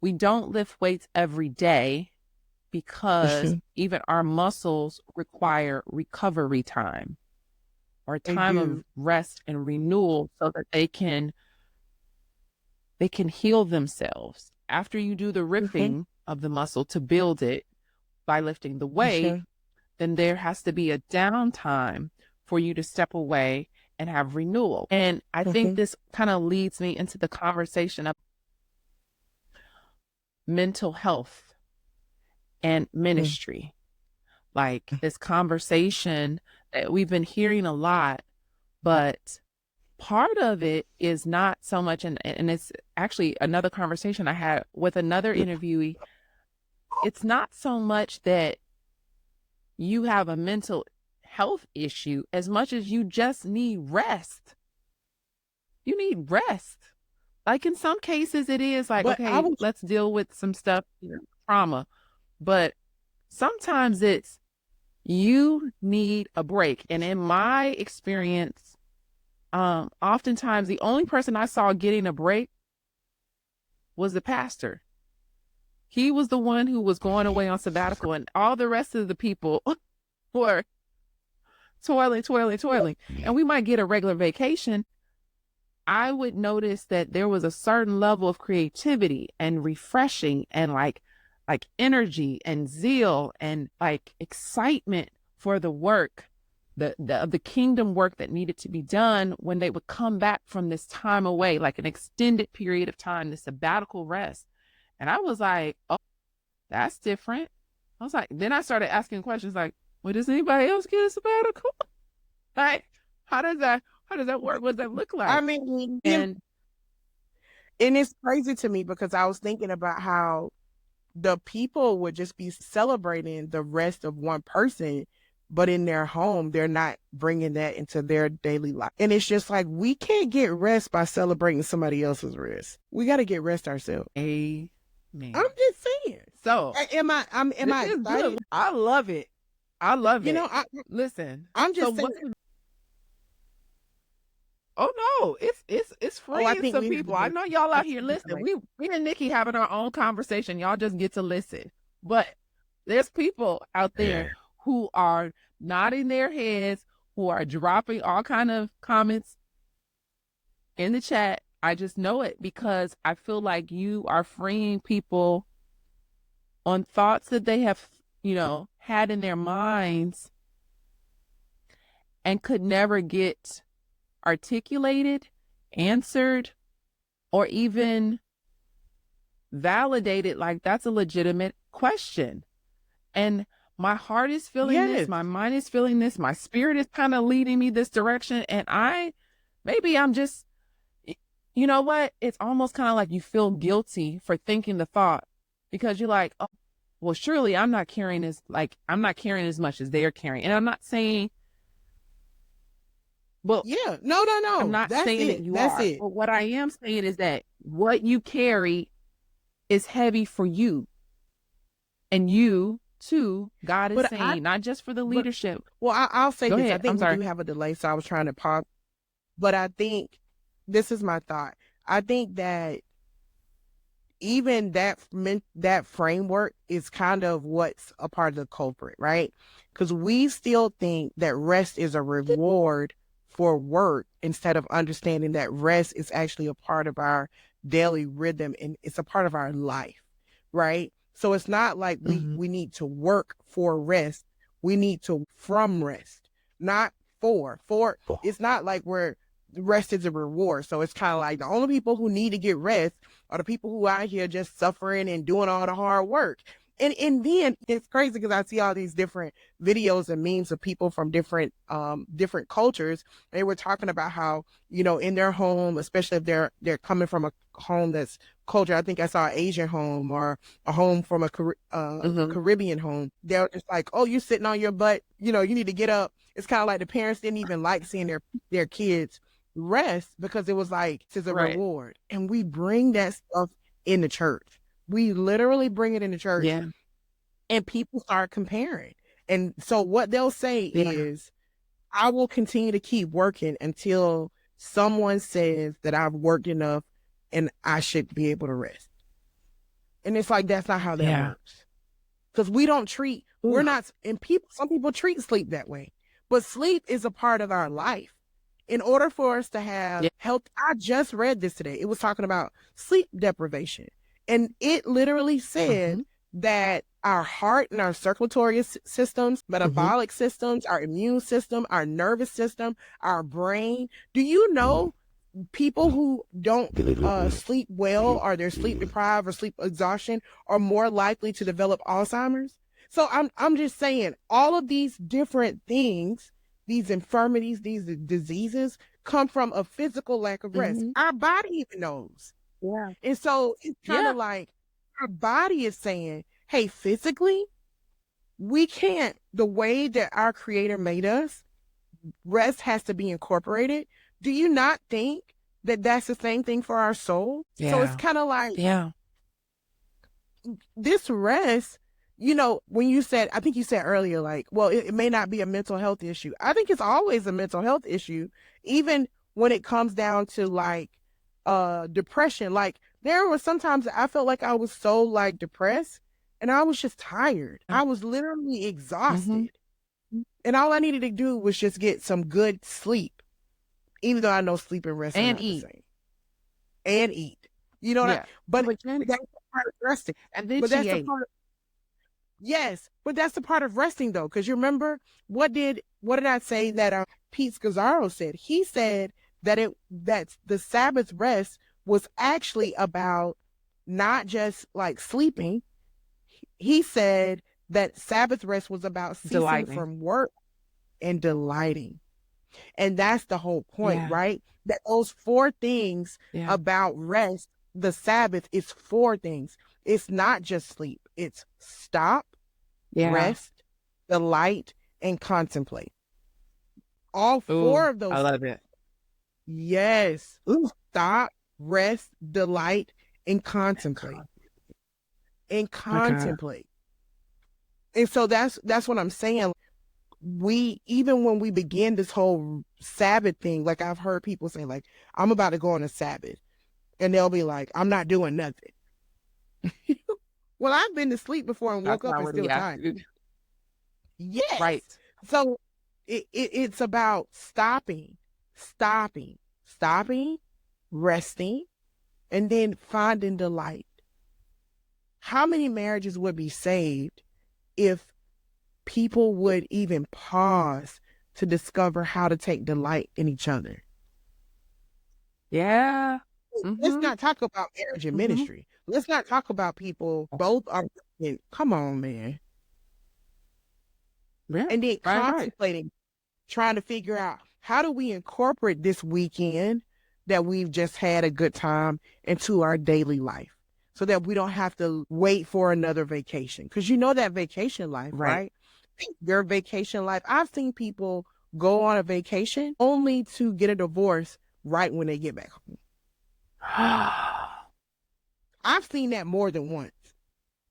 we don't lift weights every day because even our muscles require recovery time or time of rest and renewal so that they can heal themselves. After you do the ripping of the muscle to build it by lifting the weight, then there has to be a downtime for you to step away and have renewal. And I think this kind of leads me into the conversation of mental health and ministry. Like this conversation that we've been hearing a lot, but part of it is not so much, and it's actually another conversation I had with another interviewee. It's not so much that you have a mental health issue as much as you just need rest. You need rest. Like in some cases it is like, okay, let's deal with some stuff, trauma. But sometimes it's, you need a break. And in my experience, oftentimes the only person I saw getting a break was the pastor. He was the one who was going away on sabbatical, and all the rest of the people were toiling. And we might get a regular vacation. I would notice that there was a certain level of creativity and refreshing and like energy and zeal and like excitement for the work, the kingdom work that needed to be done when they would come back from this time away, like an extended period of time, this sabbatical rest. And I was like, oh, that's different. I was like, then I started asking questions like, well, does anybody else get a sabbatical? Like, how does that work? What does that look like? I mean, and it's crazy to me because I was thinking about how the people would just be celebrating the rest of one person, but in their home, they're not bringing that into their daily life. And it's just like, we can't get rest by celebrating somebody else's rest. We got to get rest ourselves. Amen. I'm just saying. So am I excited? I love it. I love it. Listen, I'm just saying. Oh no, it's Oh, I freeing think some we people. I know y'all out here listening. like, We and Nikki having our own conversation. Y'all just get to listen. But there's people out there who are nodding their heads, who are dropping all kind of comments in the chat. I just know it because I feel like you are freeing people on thoughts that they have, had in their minds and could never get articulated, answered, or even validated. Like, that's a legitimate question. And my heart is feeling this, my mind is feeling this, my spirit is kind of leading me this direction. And maybe I'm just, you know what? It's almost kind of like you feel guilty for thinking the thought because you're like, oh, well, surely I'm not carrying as much as they're carrying. And I'm not saying, well, yeah, no. I'm not saying that you That's are. it. But what I am saying is that what you carry is heavy for you. And you, too, God is saying, not just for the leadership. I'll say Go this. ahead. I think we do have a delay, so I was trying to pause. But I think this is my thought. I think that even that framework is kind of what's a part of the culprit, right? Because we still think that rest is a reward for work instead of understanding that rest is actually a part of our daily rhythm and it's a part of our life, right? So it's not like we need to work for rest. We need to from rest, not for. It's not like rest is a reward. So it's kind of like the only people who need to get rest are the people who out here just suffering and doing all the hard work. And then it's crazy because I see all these different videos and memes of people from different cultures. They were talking about how, in their home, especially if they're coming from a home that's culture. I think I saw an Asian home or a home from a Caribbean home. They're just like, oh, you're sitting on your butt. You need to get up. It's kind of like the parents didn't even like seeing their kids rest because it was like, it's a reward. And we bring that stuff in the church. We literally bring it in the church and people start comparing. And so what they'll say is, I will continue to keep working until someone says that I've worked enough and I should be able to rest. And it's like, that's not how that works. Because we don't treat, we're not, and some people treat sleep that way, but sleep is a part of our life. In order for us to have health, I just read this today. It was talking about sleep deprivation. And it literally said that our heart and our circulatory systems, metabolic systems, our immune system, our nervous system, our brain. Do you know people who don't sleep well or they're sleep deprived or sleep exhaustion are more likely to develop Alzheimer's? So I'm just saying all of these different things, these infirmities, these diseases come from a physical lack of rest. Our body even knows. Yeah. And so it's kind of like our body is saying, hey, physically, we can't, the way that our creator made us, rest has to be incorporated. Do you not think that that's the same thing for our soul? Yeah. So it's kind of like, this rest, when you said, I think you said earlier, like, well, it may not be a mental health issue. I think it's always a mental health issue, even when it comes down to like, depression. Like there were sometimes I felt like I was so like depressed and I was just tired. I was literally exhausted. And all I needed to do was just get some good sleep, even though I know sleep and rest and eat. And eat. You know what I mean? But that's the part of resting. And then that's the part. Yes, but that's the part of resting though, because you remember what did I say that Pete Scazzaro said? He said that the Sabbath rest was actually about not just like sleeping. He said that Sabbath rest was about ceasing from work and delighting. And that's the whole point, right? That those 4 things about rest, the Sabbath is 4 things. It's not just sleep. It's stop, rest, delight, and contemplate. All 4 of those. I love it. Yes. Stop, rest, delight, and contemplate. And contemplate. And so that's what I'm saying. even when we begin this whole Sabbath thing, like I've heard people say, like, I'm about to go on a Sabbath, and they'll be like, I'm not doing nothing. Well, I've been to sleep before and woke up and still tired. Yes. Right. So it's about stopping, resting, and then finding delight. How many marriages would be saved if people would even pause to discover how to take delight in each other? Yeah. Let's not talk about marriage and ministry. Let's not talk about people both are. Come on, man. Yeah. And then contemplating, trying to figure out, how do we incorporate this weekend that we've just had a good time into our daily life, so that we don't have to wait for another vacation? Because you know that vacation life, right? Your vacation life. I've seen people go on a vacation only to get a divorce right when they get back home. I've seen that more than once.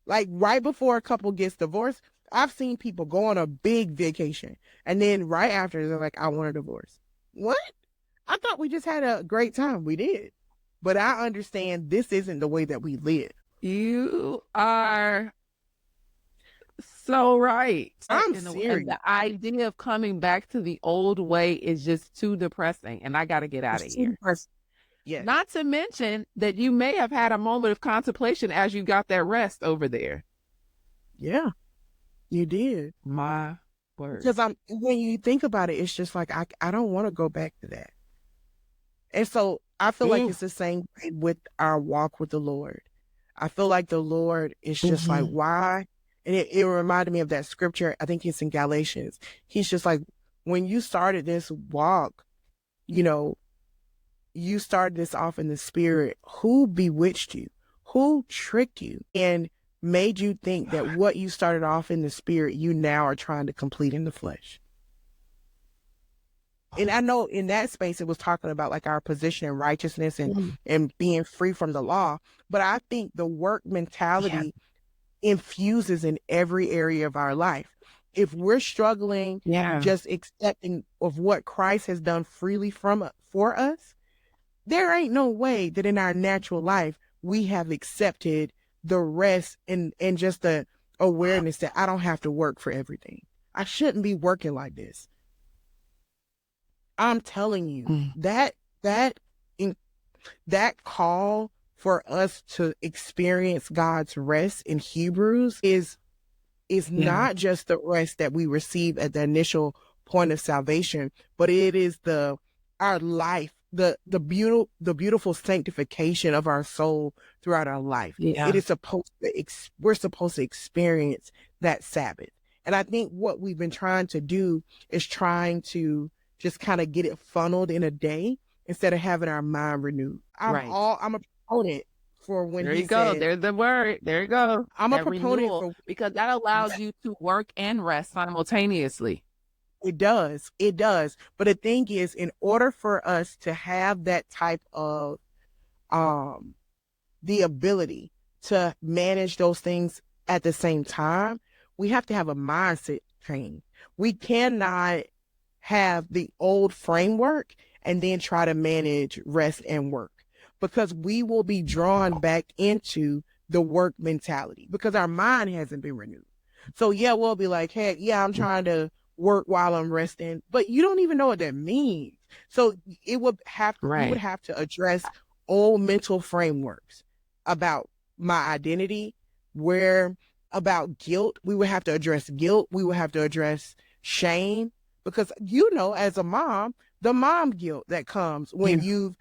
Like right before a couple gets divorced, I've seen people go on a big vacation, and then right after they're like, I want a divorce. What? I thought we just had a great time. We did. But I understand this isn't the way that we live. You are so right. I'm And serious. the idea of coming back to the old way is just too depressing, and I got to get out of here. Yes. Not to mention that you may have had a moment of contemplation as you got that rest over there. Yeah, you did. My word. Because when you think about it, it's just like, I don't want to go back to that. And so I feel like it's the same way with our walk with the Lord. I feel like the Lord is just like, why? And it reminded me of that scripture. I think it's in Galatians. He's just like, when you started this walk, you started this off in the spirit. Who bewitched you? Who tricked you and made you think that what you started off in the spirit, you now are trying to complete in the flesh? And I know in that space, it was talking about like our position in righteousness and being free from the law. But I think the work mentality infuses in every area of our life. If we're struggling, just accepting of what Christ has done freely for us, there ain't no way that in our natural life, we have accepted the rest and just the awareness that I don't have to work for everything. I shouldn't be working like this. I'm telling you, that call for us to experience God's rest in Hebrews is not just the rest that we receive at the initial point of salvation, but it is our life, the beautiful sanctification of our soul throughout our life. It is we're supposed to experience that Sabbath. And I think what we've been trying to do is trying to just kind of get it funneled in a day instead of having our mind renewed. I'm a proponent for when there you go. There's the word. There you go. I'm a proponent because that allows you to work and rest simultaneously. It does. But the thing is, in order for us to have that type of the ability to manage those things at the same time, we have to have a mindset change. We cannot have the old framework and then try to manage rest and work, because we will be drawn back into the work mentality because our mind hasn't been renewed. So we'll be like, hey, I'm trying to work while I'm resting, but you don't even know what that means. So we would have to address old mental frameworks about my identity, about guilt. We would have to address guilt. We would have to address shame. Because, as a mom, the mom guilt that comes when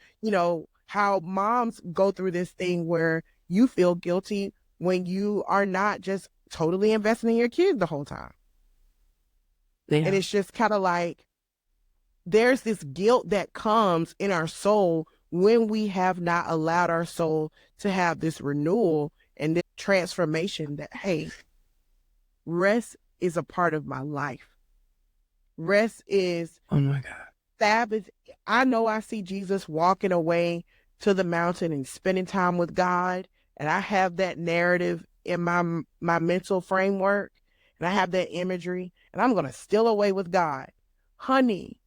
how moms go through this thing where you feel guilty when you are not just totally investing in your kids the whole time. And it's just kind of like, there's this guilt that comes in our soul when we have not allowed our soul to have this renewal and this transformation that, hey, rest is a part of my life. Rest is, oh my God, Sabbath. I know I see Jesus walking away to the mountain and spending time with God, and I have that narrative in my mental framework, and and I have that imagery, and I'm going to steal away with God. Honey,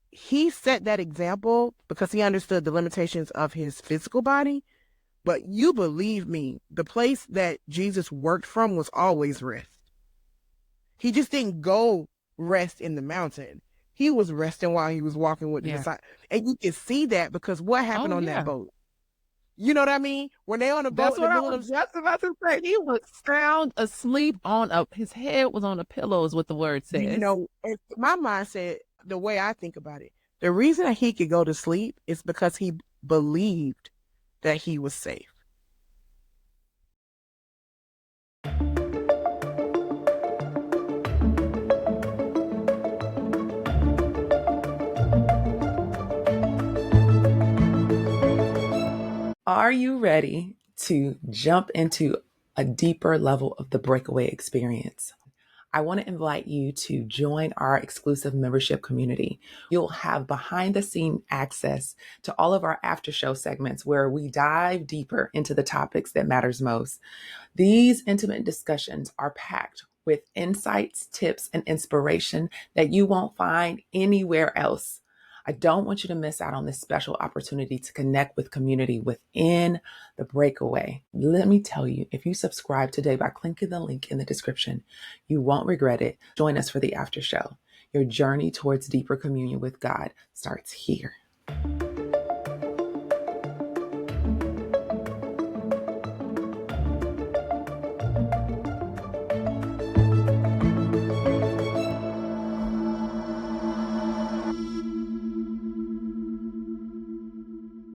he set that example because he understood the limitations of his physical body. But you believe me, the place that Jesus worked from was always rest. He just didn't go rest in the mountain. He was resting while he was walking with the disciples. And you can see that because what happened on that boat? You know what I mean? When they on the boat, that's what I was just about to say. He was sound asleep his head was on a pillow, is what the word says. You know, my mindset, the way I think about it, the reason that he could go to sleep is because he believed that he was safe. Are you ready to jump into a deeper level of the breakaway experience? I want to invite you to join our exclusive membership community. You'll have behind the scene access to all of our after show segments where we dive deeper into the topics that matters most. These intimate discussions are packed with insights, tips, and inspiration that you won't find anywhere else. I don't want you to miss out on this special opportunity to connect with community within the breakaway. Let me tell you, if you subscribe today by clicking the link in the description, you won't regret it. Join us for the after show. Your journey towards deeper communion with God starts here.